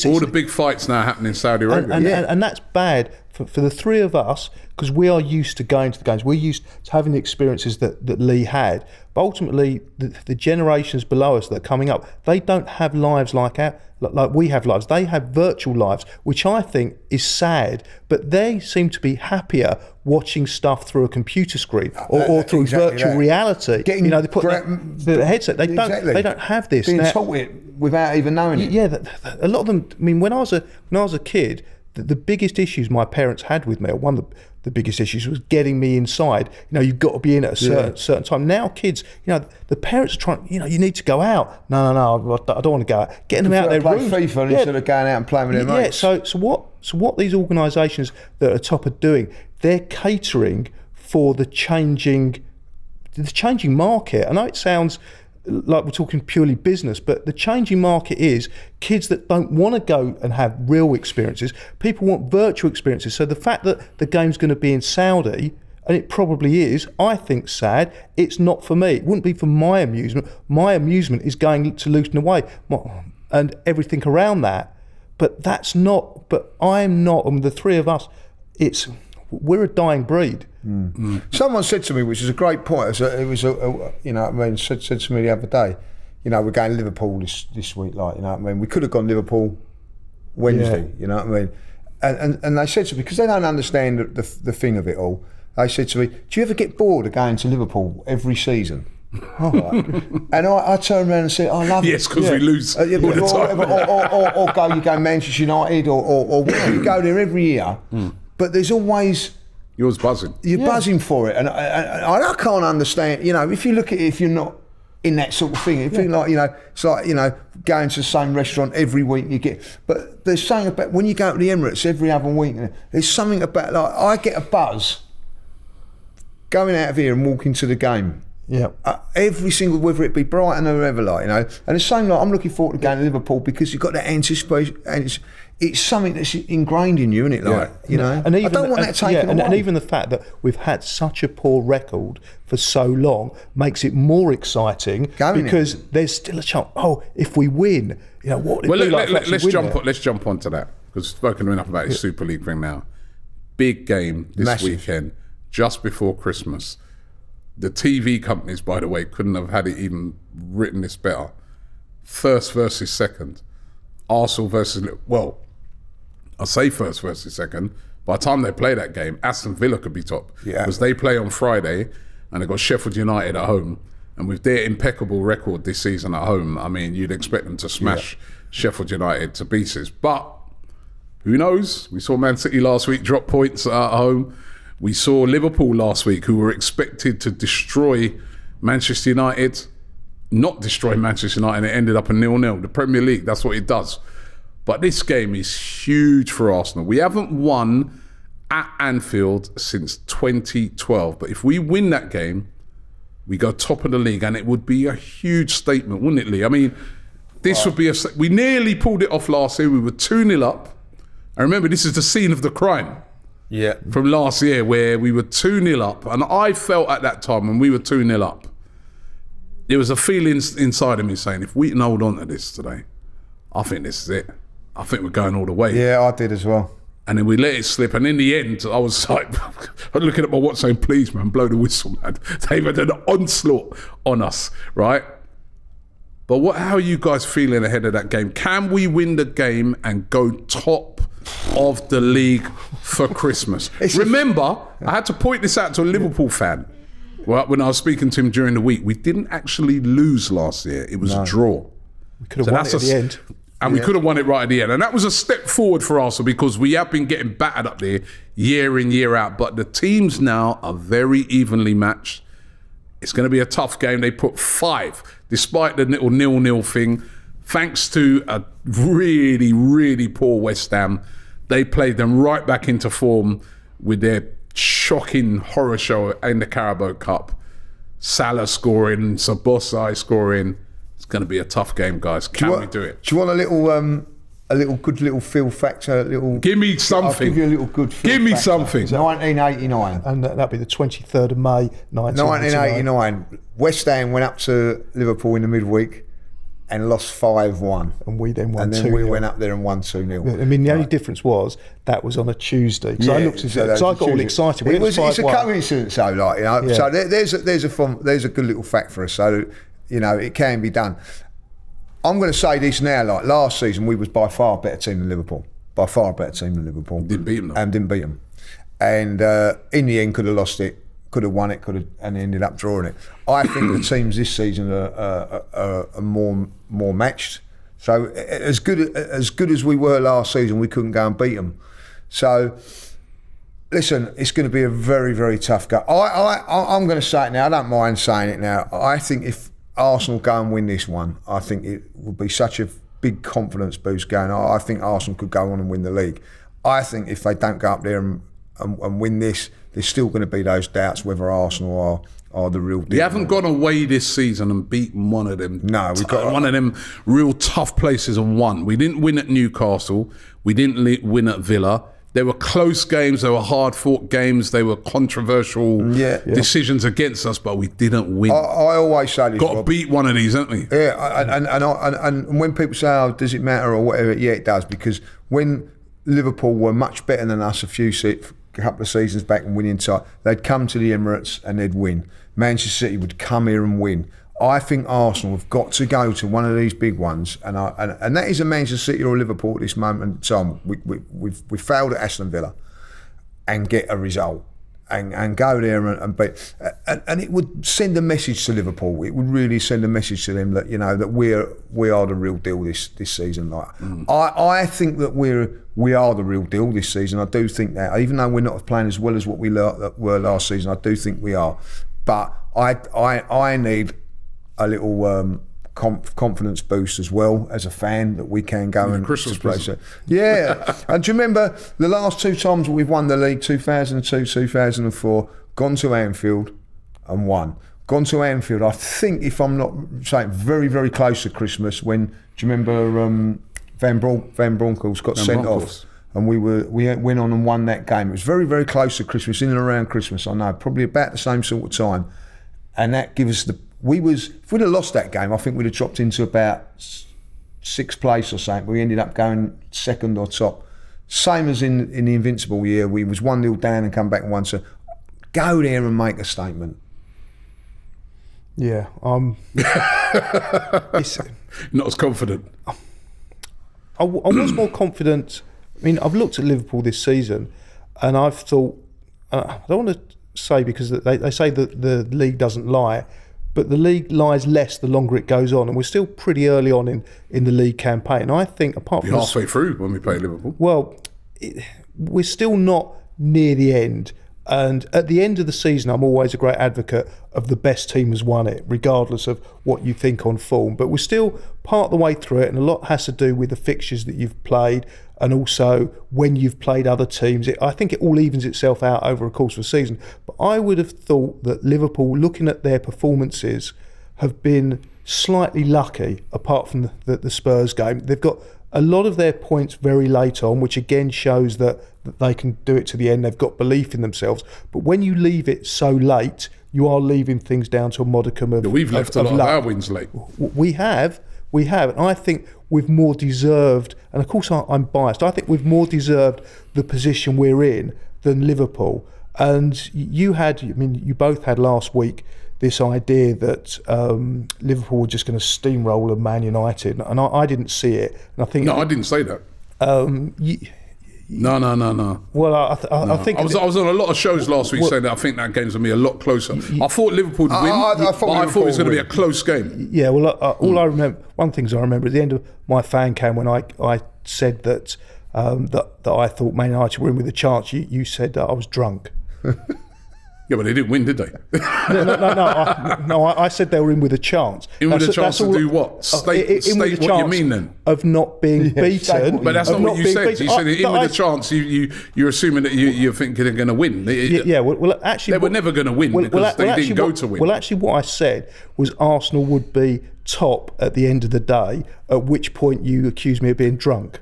all the big fights now happening in Saudi Arabia. And that's bad for the three of us, because we are used to going to the games. We're used to having the experiences that Lee had. But ultimately, the generations below us that are coming up, they don't have lives like we have lives. They have virtual lives, which I think is sad. But they seem to be happier watching stuff through a computer screen or through virtual reality. They put the headset. They don't have this. Being taught it without even knowing it. Yeah, a lot of them. I mean, when I was a kid, the biggest issues my parents had with me, or one of the biggest issues, was getting me inside. You know, you've got to be in at a certain time. Now kids, you know, the parents are trying, you know, you need to go out. No, I don't want to go out. Getting them out of their rooms. Play FIFA instead of going out and playing with their mates. So what these organisations that are top are doing, they're catering for the changing market. I know it sounds like we're talking purely business, but the changing market is kids that don't want to go and have real experiences. People want virtual experiences. So the fact that the game's going to be in Saudi, and it probably is, I think sad. It's not for me. It wouldn't be for my amusement. My amusement is going to Luton away and everything around that. But that's not. But I'm not. And the three of us, we're a dying breed. Someone said to me, which is a great point. Said to me the other day, you know, we're going to Liverpool this week, like, you know what I mean. We could have gone Liverpool Wednesday, you know what I mean. And they said to me, because they don't understand the thing of it all. They said to me, "Do you ever get bored of going to Liverpool every season?" And I turned around and said, "I love it." Yes, because we lose all the time. Or you go Manchester United or you go there every year. But there's always. Yours buzzing. You're buzzing for it, and I can't understand. You know, if you look at it, if you're not in that sort of thing, if you're like, you know, it's like, you know, going to the same restaurant every week you get. But there's something about when you go to the Emirates every other week. There's something about, like, I get a buzz going out of here and walking to the game. Yeah. Every single, whether it be Brighton or whoever, like, you know. And it's something like, I'm looking forward to going to Liverpool because you've got that anticipation, and it's something that's ingrained in you, isn't it? Like, you know. And even, I don't want that taken away. And even the fact that we've had such a poor record for so long makes it more exciting because there's still a chance. Oh, if we win, you know what? Let's jump onto that, because we've spoken enough about this Super League thing now. Big game this weekend, just before Christmas. The TV companies, by the way, couldn't have had it even written this better. First versus second. Arsenal versus, well, I say first versus second. By the time they play that game, Aston Villa could be top. Because they play on Friday and they've got Sheffield United at home. And with their impeccable record this season at home, I mean, you'd expect them to smash Sheffield United to pieces. But who knows? We saw Man City last week drop points at home. We saw Liverpool last week, who were expected to destroy Manchester United, not destroy Manchester United, and it ended up a 0-0. The Premier League, that's what it does. But this game is huge for Arsenal. We haven't won at Anfield since 2012. But if we win that game, we go top of the league, and it would be a huge statement, wouldn't it, Lee? I mean, this would be we nearly pulled it off last year. We were 2-0 up. And remember, this is the scene of the crime. Yeah. From last year, where we were 2-0 up. And I felt at that time, when we were 2-0 up, there was a feeling inside of me saying, if we can hold on to this today, I think this is it. I think we're going all the way. Yeah, I did as well. And then we let it slip. And in the end, I was like, looking at my watch saying, please, man, blow the whistle, man. They've had an onslaught on us, right? But how are you guys feeling ahead of that game? Can we win the game and go top of the league for Christmas? Remember, I had to point this out to a Liverpool fan when I was speaking to him during the week. We didn't actually lose last year. It was a draw. We could have won it at the end. And we could have won it right at the end. And that was a step forward for Arsenal, because we have been getting battered up there year in, year out. But the teams now are very evenly matched. It's going to be a tough game. They put 5, despite the little 0-0 thing. Thanks to a really, really poor West Ham, they played them right back into form with their shocking horror show in the Carabao Cup. Salah scoring, Sabosai scoring. It's going to be a tough game, guys. Can we do it? Do you want a little good little feel factor? Give me something. I'll give you a little good feel Give me factor. something. 1989. And that'd be the 23rd of May, 1989. West Ham went up to Liverpool in the midweek and lost 5-1. And we then won 2-0. And then we went up there and won 2-0. I mean, the only difference was that was on a Tuesday. Because I looked at it, because I got all excited when it was 5-1. It's a coincidence, though, like, you know. Yeah. So there's a good little fact for us. So, you know, it can be done. I'm going to say this now, like last season, we was by far a better team than Liverpool. By far a better team than Liverpool. Didn't beat them, though. And didn't beat them. And in the end, could have lost it, could have won it, and ended up drawing it. I think the teams this season are more matched. So as good as we were last season, we couldn't go and beat them. So listen, it's going to be a very, very tough game. I'm going to say it now. I don't mind saying it now. I think if Arsenal go and win this one, I think it would be such a big confidence boost going. I think Arsenal could go on and win the league. I think if they don't go up there and win this, there's still going to be those doubts whether Arsenal are the real deal. We haven't gone away this season and beaten one of them. No, we've got one of them real tough places and won. We didn't win at Newcastle. We didn't win at Villa. There were close games. There were hard-fought games. They were controversial decisions against us, but we didn't win. I always say this. Got to beat one of these, haven't we? Yeah, and when people say, "Oh, does it matter?" or whatever, yeah, it does, because when Liverpool were much better than us a couple of seasons back and winning title, they'd come to the Emirates and they'd win. Manchester City would come here and win. I think Arsenal have got to go to one of these big ones, and that is a Manchester City or Liverpool at this moment in time. We've failed at Aston Villa, and get a result, and go there and beat, and it would send a message to Liverpool. It would really send a message to them that, you know, that we are the real deal this season. Like I think that we are the real deal this season. I do think that, even though we're not playing as well as what we were last season, I do think we are. But I need a little confidence boost as well as a fan, that we can go and Christmas present. Yeah. And do you remember the last two times we've won the league, 2002, 2004, gone to Anfield and won. Gone to Anfield, I think, if I'm not saying, very, very close to Christmas, when, do you remember Van Bronckhorst got sent off? And we went on and won that game. It was very, very close to Christmas, in and around Christmas, I know, probably about the same sort of time. And that gives us if we'd have lost that game, I think we'd have dropped into about sixth place or something. We ended up going second or top. Same as in the Invincible year, we was 1-0 down and come back and won. So go there and make a statement. Yeah, not as confident. I was more confident. I mean, I've looked at Liverpool this season, and I've thought, I don't want to say, because they say that the league doesn't lie, but the league lies less the longer it goes on, and we're still pretty early on in the league campaign. I think, apart from halfway through when we play Liverpool. Well, we're still not near the end. And at the end of the season, I'm always a great advocate of the best team has won it, regardless of what you think on form. But we're still part of the way through it, and a lot has to do with the fixtures that you've played, and also when you've played other teams. I think it all evens itself out over a course of a season. But I would have thought that Liverpool, looking at their performances, have been slightly lucky, apart from the Spurs game. They've got a lot of their points very late on, which again shows that they can do it to the end. They've got belief in themselves. But when you leave it so late, you are leaving things down to a modicum of We've left a lot of our wins late. We have. And I think we've more deserved, and of course I'm biased, I think we've more deserved the position we're in than Liverpool. And you both had last week this idea that Liverpool were just going to steamroll Man United, and I didn't see it. And I think I didn't say that. No. Well, I think I was on a lot of shows last week saying that I think that game's going to be a lot closer. I thought Liverpool would win, I thought it was going to be a close game. Yeah, well, all I remember, one thing I remember at the end of my fan cam, when I said that that I thought Man United were in with a chance, you said that I was drunk. Yeah, but they didn't win, did they? I said they were in with a chance. In with a chance to do what? State what you mean then? Of not being beaten. But that's not what you said. You said in with a chance. You're assuming that you think they're going to win. Well, actually, they were never going to win because they didn't go to win. Well, actually, what I said was Arsenal would be top at the end of the day. At which point you accused me of being drunk.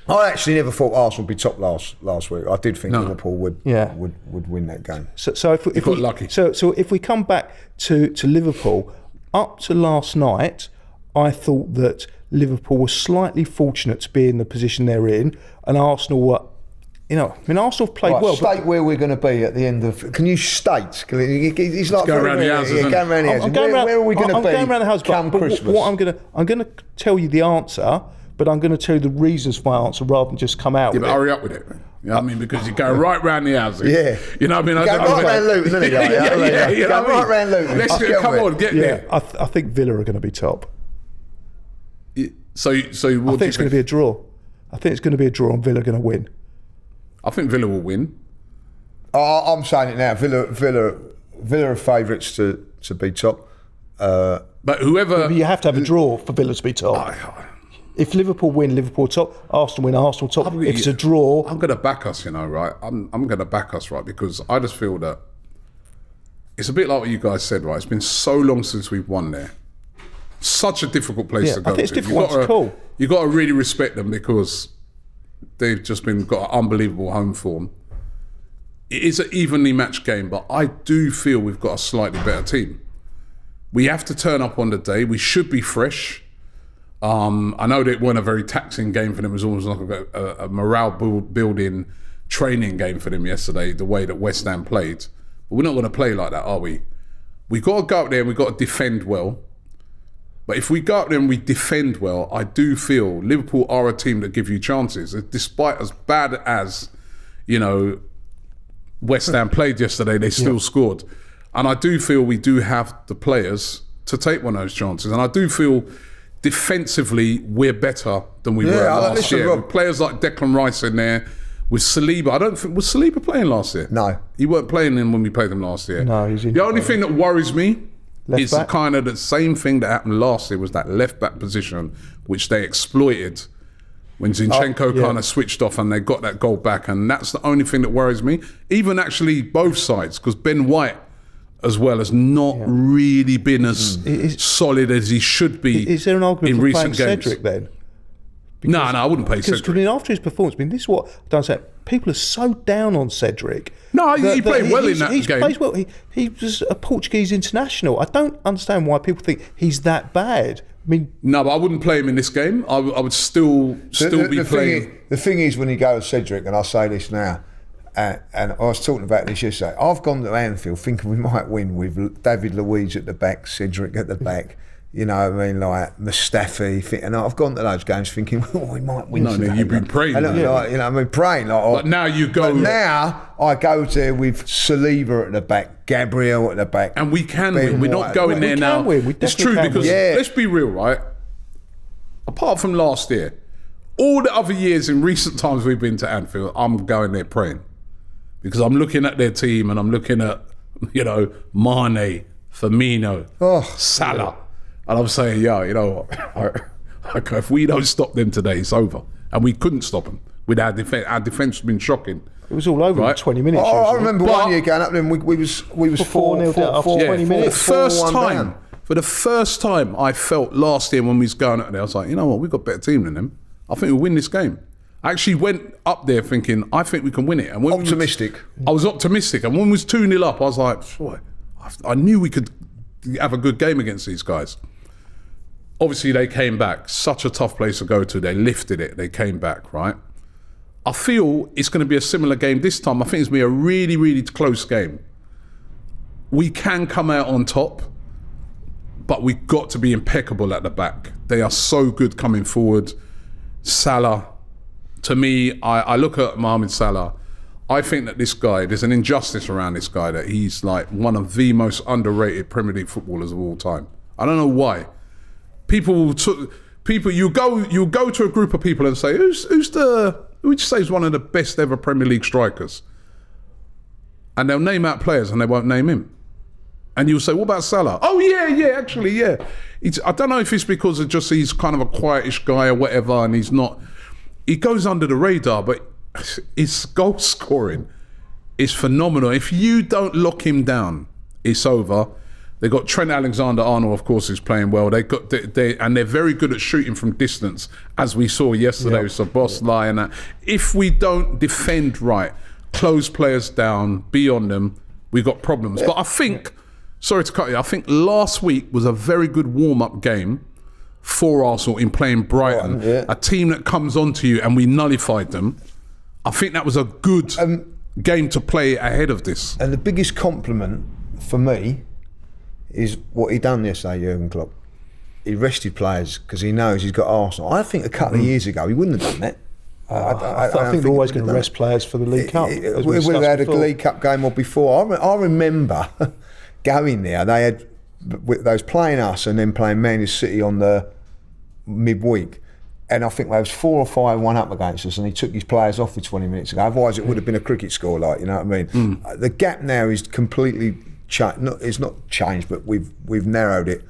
I actually never thought Arsenal would be top last week. I did think Liverpool would win that game. So if we got lucky. So if we come back to Liverpool, up to last night, I thought that Liverpool was slightly fortunate to be in the position they're in, and Arsenal were. Arsenal have played well. State where we're going to be at the end of. Can you state? He's like going around the houses. Going around the houses. Where are we going to be? I'm going around the house. Come Christmas. What I'm going to tell you the answer. But I'm going to tell you the reasons for my answer rather than just come out with it. Hurry up with it. You know what I mean? Because you go right round the houses. Yeah. You know what I mean? Go right round Luton, isn't it? Yeah. Go right round Luton. Let's come on, get there. I think Villa are going to be top. So I think it's going to be a draw. I think it's going to be a draw and Villa are going to win. I think Villa will win. I'm saying it now. Villa are favourites to be top. But whoever... You have to have a draw for Villa to be top. If Liverpool win, Liverpool top. Arsenal win, Arsenal top. If it's a draw... I'm going to back us, right? I'm going to back us, right? Because I just feel that it's a bit like what you guys said, right? It's been so long since we've won there. Such a difficult place to go I think it's to. difficult. You've got to really respect them because they've just got an unbelievable home form. It is an evenly matched game, but I do feel we've got a slightly better team. We have to turn up on the day. We should be fresh. I know that it wasn't a very taxing game for them. It was almost like a morale building training game for them yesterday, the way that West Ham played. But we're not going to play like that, are we? We've got to go up there and we've got to defend well. But if we go up there and we defend well, I do feel Liverpool are a team that give you chances. Despite as bad as, West Ham played yesterday, they still scored. And I do feel we do have the players to take one of those chances. And I do feel defensively we're better than we were last year. With players like Declan Rice in there, with Saliba. I don't think... Was Saliba playing last year? No. He weren't playing him when we played him last year. No, he's in. The only thing that worries me is back? kind of the same thing that happened last year was that left-back position, which they exploited when Zinchenko kind of switched off and they got that goal back. And that's the only thing that worries me. Even actually both sides, because Ben White as well has not really been as solid as he should be. Is there an argument in for recent playing games. Cedric then? No, I wouldn't play Cedric. Because after his performance, this is what I don't say. People are so down on Cedric. No, he played well in that game. He plays well. He was a Portuguese international. I don't understand why people think he's that bad. I mean, no, but I wouldn't play him in this game. I would still be playing. The thing is, when you go to Cedric, and I say this now, and I was talking about this yesterday, I've gone to Anfield thinking we might win with David Luiz at the back, Cedric at the back. You know what I mean, like Mustafi. And I've gone to those games thinking, we might win. No, you've been praying. Praying. But now you go. But now I go there with Saliba at the back, Gabriel at the back. And we can win. We're not going there now. It's true because, let's be real, right? Apart from last year, all the other years in recent times we've been to Anfield, I'm going there praying. Because I'm looking at their team and I'm looking at, Mane, Firmino, Salah. And I'm saying, if we don't stop them today, it's over. And we couldn't stop them. With our defence has been shocking. It was all over in 20 minutes. I remember one year going up there and we was 4-0 down after 20 minutes. For the first time, I felt last year when we was going up there, I was like, you know what, we've got a better team than them. I think we'll win this game. I actually went up there thinking, I think we can win it. And when optimistic. I was optimistic. And when we was 2-0 up, I was like, I knew we could have a good game against these guys. Obviously, they came back. Such a tough place to go to. They lifted it. They came back, right? I feel it's going to be a similar game this time. I think it's going to be a really, really close game. We can come out on top, but we've got to be impeccable at the back. They are so good coming forward. Salah, to me, I look at Mohamed Salah. I think that this guy, there's an injustice around this guy that he's like one of the most underrated Premier League footballers of all time. I don't know why. People, you go to a group of people and say, who would you say is one of the best ever Premier League strikers? and they'll name out players and they won't name him. And you'll say, what about Salah? Oh, yeah, actually, yeah. I don't know if it's because of just he's kind of a quietish guy or whatever, and he goes under the radar, but his goal scoring is phenomenal. If you don't lock him down, it's over. They got Trent Alexander-Arnold, of course, who's playing well. And they're very good at shooting from distance, as we saw yesterday with Szoboszlai and that. If we don't defend right, close players down, be on them, we got problems. But I think, sorry to cut you, I think last week was a very good warm-up game for Arsenal in playing Brighton, a team that comes onto you, and we nullified them. I think that was a good game to play ahead of this. And the biggest compliment for me is what he done yesterday, Jurgen Klopp. He rested players because he knows he's got Arsenal. I think a couple of years ago he wouldn't have done that. I think they're always going to rest players for the League Cup. We've had a League Cup game or before. I remember going there. They was playing us and then playing Man City on the midweek. And I think there was 4 or 5-1 up against us, and he took his players off for 20 minutes ago. Otherwise, it would have been a cricket score, like, you know what I mean? The gap now is completely changed. It's not changed, but we've narrowed it.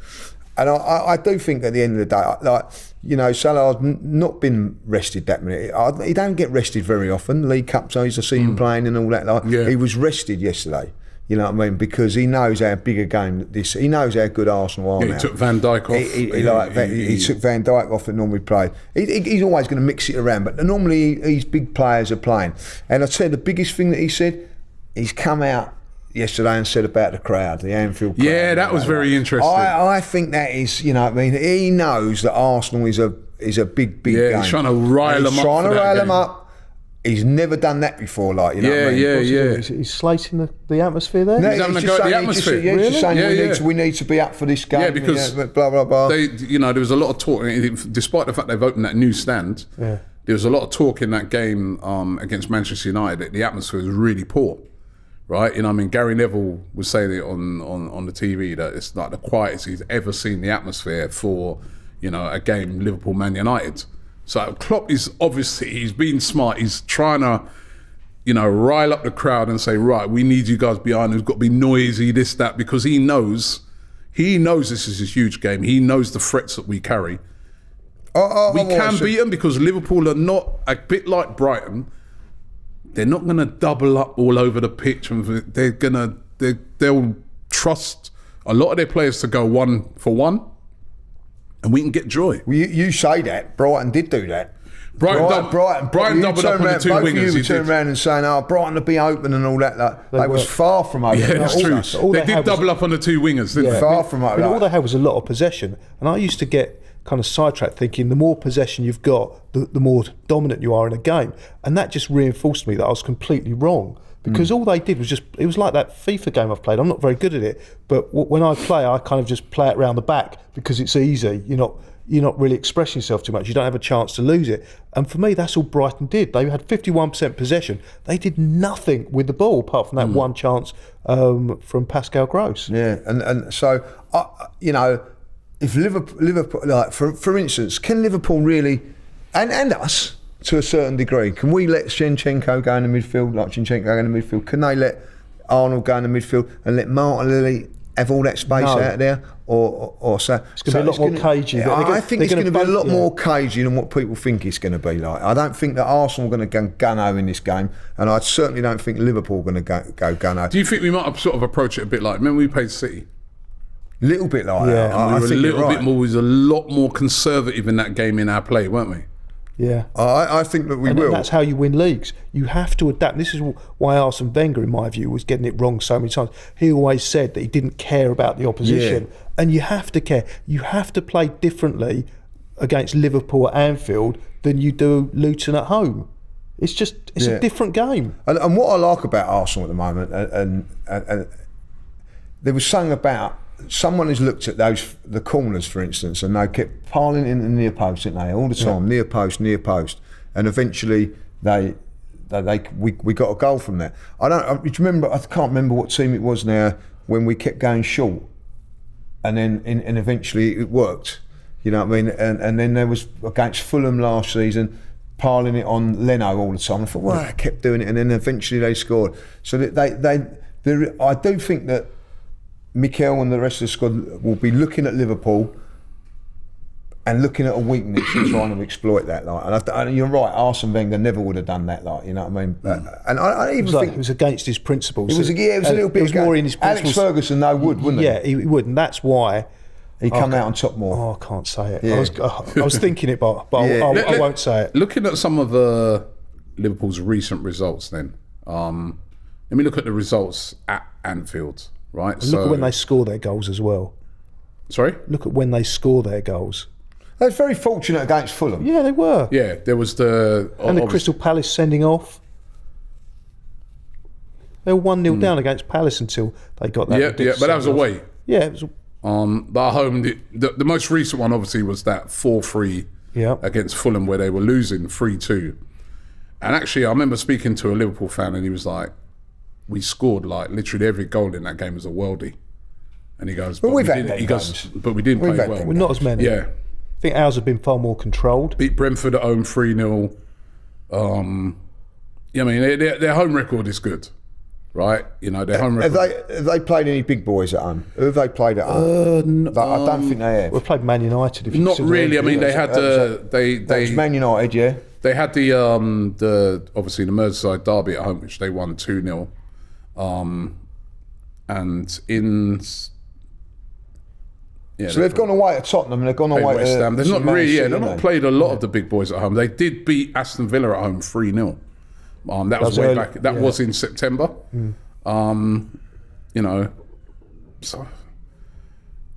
And I do think at the end of the day, like, you know, Salah's not been rested that many. He don't get rested very often. League Cup, so he's seen him playing and all that. Like, he was rested yesterday. You know what I mean? Because he knows how big a game this. He knows how good Arsenal are now. He took Van Dijk off. He took Van Dijk off that normally played. He's always going to mix it around, but normally these big players are playing. And I'd say the biggest thing that he said, he's come out yesterday and said about the crowd, the Anfield crowd. Yeah, that was very interesting. I think that is, you know what I mean? He knows that Arsenal is a big game. Yeah, he's trying to rile them up. He's never done that before, like, you know what I mean? Yeah. He's slating the atmosphere there? No, he's having a go at the atmosphere. Just saying we need to be up for this game. Yeah, because blah, blah, blah. there was a lot of talk, despite the fact they've opened that new stand, there was a lot of talk in that game against Manchester United that the atmosphere was really poor, right? You know, I mean, Gary Neville was saying it on the TV that it's like the quietest he's ever seen the atmosphere for, you know, a game Liverpool-Man United. So Klopp is obviously, he's being smart. He's trying to, you know, rile up the crowd and say, right, we need you guys behind. There's got to be noisy, this, that, because he knows this is a huge game. He knows the threats that we carry. We can beat them because Liverpool are not, a bit like Brighton, they're not going to double up all over the pitch. They'll trust a lot of their players to go 1-for-1. And we can get joy. Well, you say that. Brighton did do that. Brighton doubled up on the two wingers. Both of you turned around and saying, Brighton will be open and all that. Like, they was far from open. Yeah, that's true. They did double up on the two wingers, didn't they? Far from open. All they had was a lot of possession. And I used to get kind of sidetracked thinking the more possession you've got, the more dominant you are in a game. And that just reinforced me that I was completely wrong. Because all they did was it was like that FIFA game I've played. I'm not very good at it, but when I play, I kind of just play it round the back because it's easy. You're not really expressing yourself too much. You don't have a chance to lose it. And for me, that's all Brighton did. They had 51% possession. They did nothing with the ball apart from that one chance from Pascal Gross. Yeah, and so, you know, if Liverpool, like for instance, can Liverpool really, and us, to a certain degree, can we let Zinchenko go in the midfield, like Zinchenko go in the midfield? Can they let Arnold go in the midfield and let Martinelli have all that space out there? Or so it's going to be a lot more cagey. I think it's going to be a lot more cagey than what people think it's going to be like. I don't think that Arsenal are going to go gunno in this game, and I certainly don't think Liverpool are going to go gunno. Do you think we might have sort of approach it a bit like, remember we played City? Little bit like that. I think we was a lot more conservative in that game in our play, weren't we? Yeah, I think that we will. And that's how you win leagues. You have to adapt. This is why Arsene Wenger, in my view, was getting it wrong so many times. He always said that he didn't care about the opposition, and you have to care. You have to play differently against Liverpool at Anfield than you do Luton at home. It's a different game. And what I like about Arsenal at the moment, and there was something about. Someone has looked at the corners, for instance, and they kept piling in the near post, didn't they? All the time, near post, and eventually we got a goal from that. I can't remember what team it was now when we kept going short, and then eventually it worked. You know what I mean? And then there was against Fulham last season. piling it on Leno all the time. I thought, well, I kept doing it, and then eventually they scored. So that I do think that Mikel and the rest of the squad will be looking at Liverpool and looking at a weakness and trying to exploit that. And you're right, Arsene Wenger never would have done that. You know what I mean? And I even think it was against his principles. It was a little bit. It was more in his principles. Alex Ferguson, wouldn't he? Yeah, he would, and that's why he come out on top more. Oh, I can't say it. Yeah. I was thinking it, but I won't say it. Looking at some of Liverpool's recent results, then let me look at the results at Anfield. Right. And look at when they score their goals as well. Sorry. Look at when they score their goals. They were very fortunate against Fulham. Yeah, they were. Yeah, there was the Crystal Palace sending off. They were 1-0 down against Palace until they got that. Yeah, but that was away. Yeah, it was. But at home, the most recent one obviously was that 4-3 against Fulham where they were losing 3-2. And actually, I remember speaking to a Liverpool fan, and he was like, "We scored like literally every goal in that game was a worldie." And he goes, "But we didn't play well. We're not as many." Yeah. I think ours have been far more controlled. Beat Brentford at home 3-0. I mean, their home record is good, right? You know, their home record. Have they played any big boys at home? Who have they played at home? I don't think they have. We played Man United. Not really. I mean, they had It was Man United, yeah. They had the obviously the Merseyside derby at home, which they won 2-0. And in. Yeah, so they've gone away to Tottenham and they've gone away West Ham. They've not really, they've not played. played a lot of the big boys at home. They did beat Aston Villa at home 3-0. That was way back. That was in September. You know, so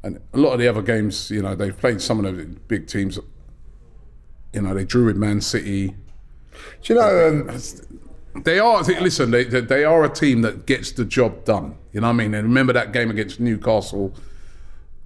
and a lot of the other games, you know, they've played some of the big teams. You know, they drew with Man City. Do you know? They are. Listen, they are a team that gets the job done. You know what I mean? And remember that game against Newcastle.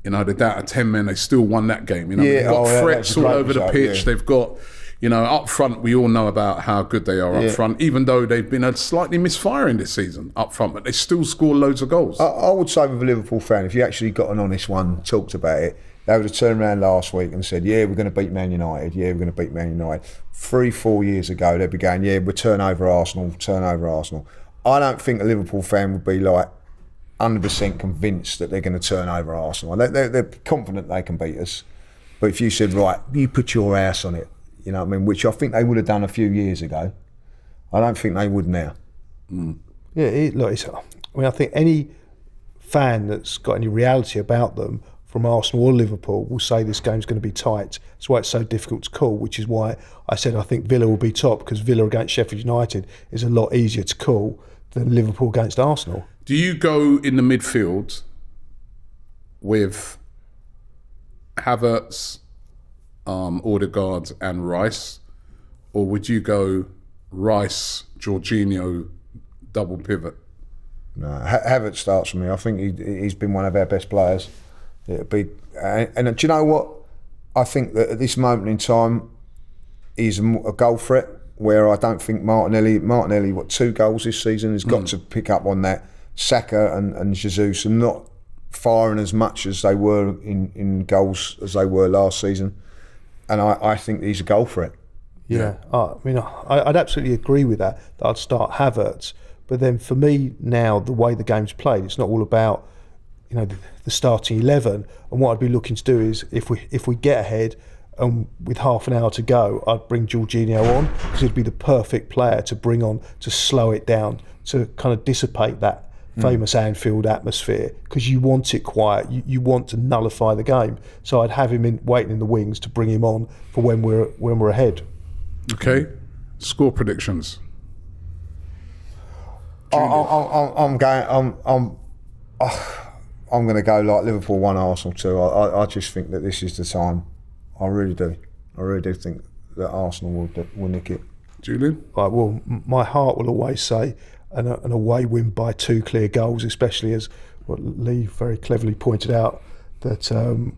You know, they're down to 10 men. They still won that game. You know, they've got threats all over the pitch. Yeah. They've got, you know, up front. We all know about how good they are up front. Even though they've been a slightly misfiring this season up front, but they still score loads of goals. I would say with a Liverpool fan, if you actually got an honest one, talked about it, they would have turned around last week and said, "Yeah, we're going to beat Man United. Yeah, we're going to beat Man United." 3-4 years ago, they'd be going, "Yeah, we'll turn over Arsenal. Turn over Arsenal." I don't think a Liverpool fan would be like 100% convinced that they're going to turn over Arsenal. They're confident they can beat us. But if you said, right, you put your ass on it, you know what I mean, which I think they would have done a few years ago, I don't think they would now. Yeah, I think any fan that's got any reality about them from Arsenal or Liverpool will say this game's going to be tight. That's why it's so difficult to call, which is why I said I think Villa will be top, because Villa against Sheffield United is a lot easier to call than Liverpool against Arsenal. Do you go in the midfield with Havertz, Odegaard and Rice, or would you go Rice, Jorginho, double pivot? No, Havertz starts for me. I think he's been one of our best players. It'll be, and do you know what? I think that at this moment in time, he's a goal threat. Where I don't think Martinelli, 2 goals this season, has got to pick up on that. Saka and Jesus are not firing as much as they were in goals as they were last season, and I think he's a goal threat. Yeah. I mean, I'd absolutely agree with that I'd start Havertz, but then for me now, the way the game's played, it's not all about, you know, the starting 11. And what I'd be looking to do is if we get ahead, and with half an hour to go, I'd bring Jorginho on, because he'd be the perfect player to bring on to slow it down, to kind of dissipate that famous Anfield atmosphere, because you want it quiet, you want to nullify the game. So I'd have him waiting in the wings to bring him on for when we're ahead. Okay, score predictions. I'm going to go like Liverpool 1, Arsenal 2. I just think that this is the time. I really do. I really do think that Arsenal will nick it. Julian? Right, well, my heart will always say an away win by 2 clear goals, especially as what Lee very cleverly pointed out, that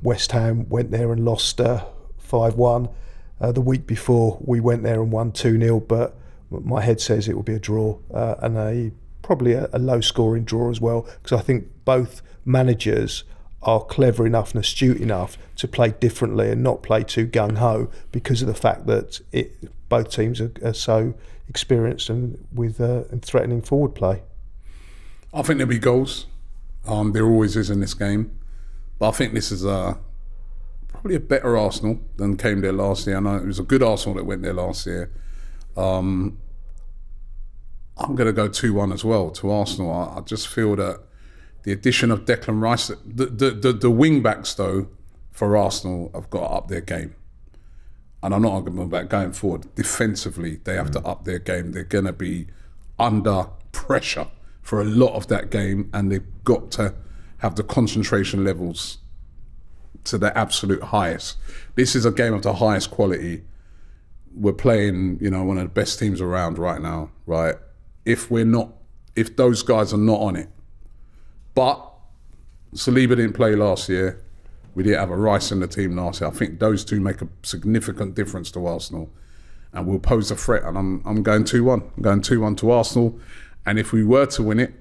West Ham went there and lost 5-1 the week before. We went there and won 2-0, but my head says it will be a draw, and probably a low-scoring draw as well, because I think both managers are clever enough and astute enough to play differently and not play too gung-ho, because of the fact that both teams are so experienced and with and threatening forward play. I think there'll be goals. There always is in this game. But I think this is probably a better Arsenal than came there last year. I know it was a good Arsenal that went there last year. I'm going to go 2-1 as well to Arsenal. I just feel that the addition of Declan Rice, the wing backs though for Arsenal have got to up their game. And I'm not arguing about going forward. Defensively, they have to up their game. They're going to be under pressure for a lot of that game, and they've got to have the concentration levels to the absolute highest. This is a game of the highest quality. We're playing, one of the best teams around right now, right? If those guys are not on it. But Saliba didn't play last year. We didn't have a Rice in the team last year. I think those two make a significant difference to Arsenal and will pose a threat. And I'm going 2-1. I'm going 2-1 to Arsenal. And if we were to win it,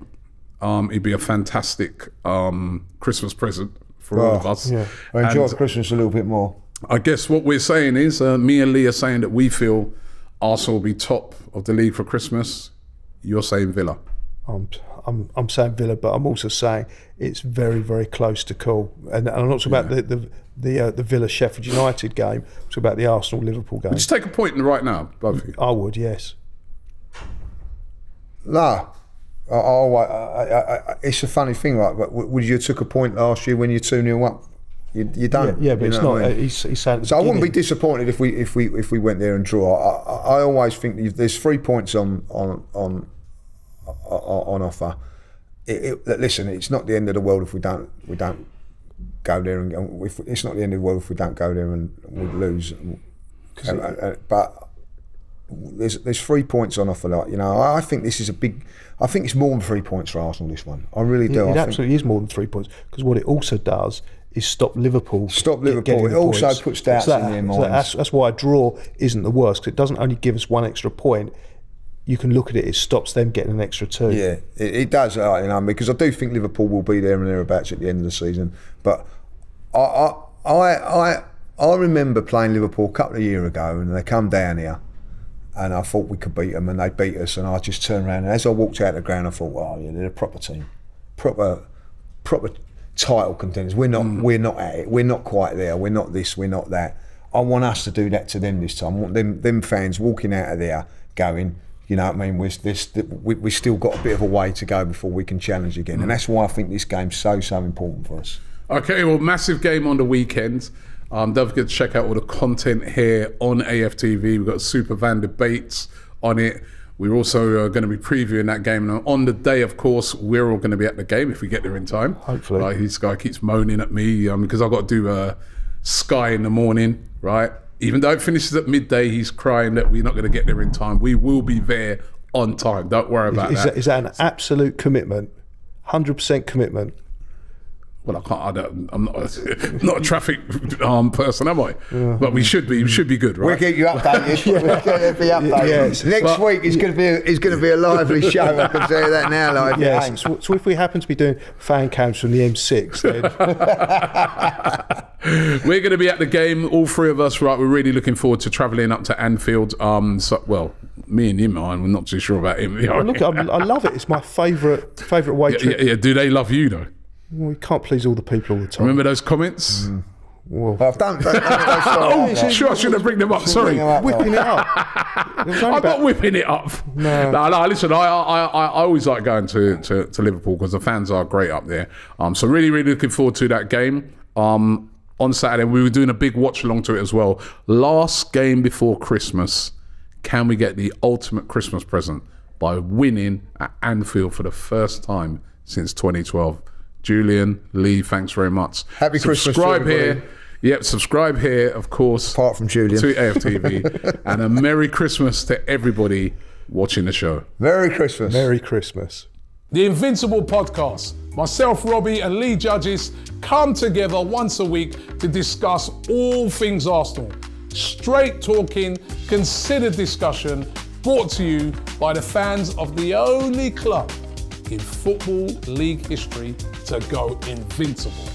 it'd be a fantastic Christmas present for all of us. Yeah. I enjoy Christmas a little bit more. I guess what we're saying is, me and Lee are saying that we feel Arsenal will be top of the league for Christmas. You're saying Villa. I'm saying Villa, but I'm also saying it's very, very close to call. And I'm not talking about the Villa Sheffield United game. I'm talking about the Arsenal Liverpool game. Just take a point right now, both of you. I would, yes. No. It's a funny thing, right? But would you have took a point last year when you're 2-0 up? You don't. Yeah, but it's not. I mean? He's saying. So I wouldn't be disappointed if we went there and draw. I always think there's 3 points on offer. Listen, it's not the end of the world if we don't go there and it's not the end of the world if we don't go there and we lose. But there's 3 points on offer. I think this is a big. I think it's more than 3 points for Arsenal. This one, I really do. It absolutely is more than 3 points, because what it also does is stop Liverpool. It also puts doubts in their minds. That's why a draw isn't the worst, because it doesn't only give us 1 extra point. You can look at it; it stops them getting an extra 2. Yeah, it does. Because I do think Liverpool will be there and thereabouts at the end of the season. But I remember playing Liverpool a couple of years ago, and they come down here, and I thought we could beat them, and they beat us, and I just turned around, and as I walked out the ground, I thought, oh yeah, they're a proper team, proper title contenders. We're not at it. We're not quite there. We're not this. We're not that. I want us to do that to them this time. I want them fans walking out of there going, you know what I mean, we still got a bit of a way to go before we can challenge again. And that's why I think this game's so important for us. Okay, well, massive game on the weekend. Don't forget to check out all the content here on AFTV. We've got Super Van debates on it. We're also going to be previewing that game. And on the day, of course, we're all going to be at the game if we get there in time. Hopefully. This guy keeps moaning at me because I've got to do Sky in the morning, right? Even though it finishes at midday, he's crying that we're not going to get there in time. We will be there on time. Don't worry about that. Is that an absolute commitment? 100% commitment? Well, I'm not a traffic person, am I? Yeah. But we should be good, right? We'll keep you updated. We'll be updated. Yes. Next week is going to be a lively show. I can tell you that now. Like, yes. So if we happen to be doing fan cams from the M6, then we're going to be at the game, all 3 of us. Right, we're really looking forward to travelling up to Anfield. Me and him, we're not too sure about him. Look, I love it. It's my favourite way trip. Yeah. Do they love you though? Well, we can't please all the people all the time. Remember those comments? Well, don't sure, I should have bring them up. Sorry, whipping it up. I'm not whipping it up. No. Listen, I always like going to Liverpool because the fans are great up there. So really looking forward to that game on Saturday. We were doing a big watch along to it as well. Last game before Christmas. Can we get the ultimate Christmas present by winning at Anfield for the first time since 2012? Julian, Lee, thanks very much. Happy Christmas. Subscribe here. Yep, subscribe here, of course. Apart from Julian. To AFTV. And a Merry Christmas to everybody watching the show. Merry Christmas. Merry Christmas. The Invincible podcast. Myself, Robbie, and Lee Judges come together once a week to discuss all things Arsenal. Straight talking, considered discussion, brought to you by the fans of the only club in Football League history to go invincible.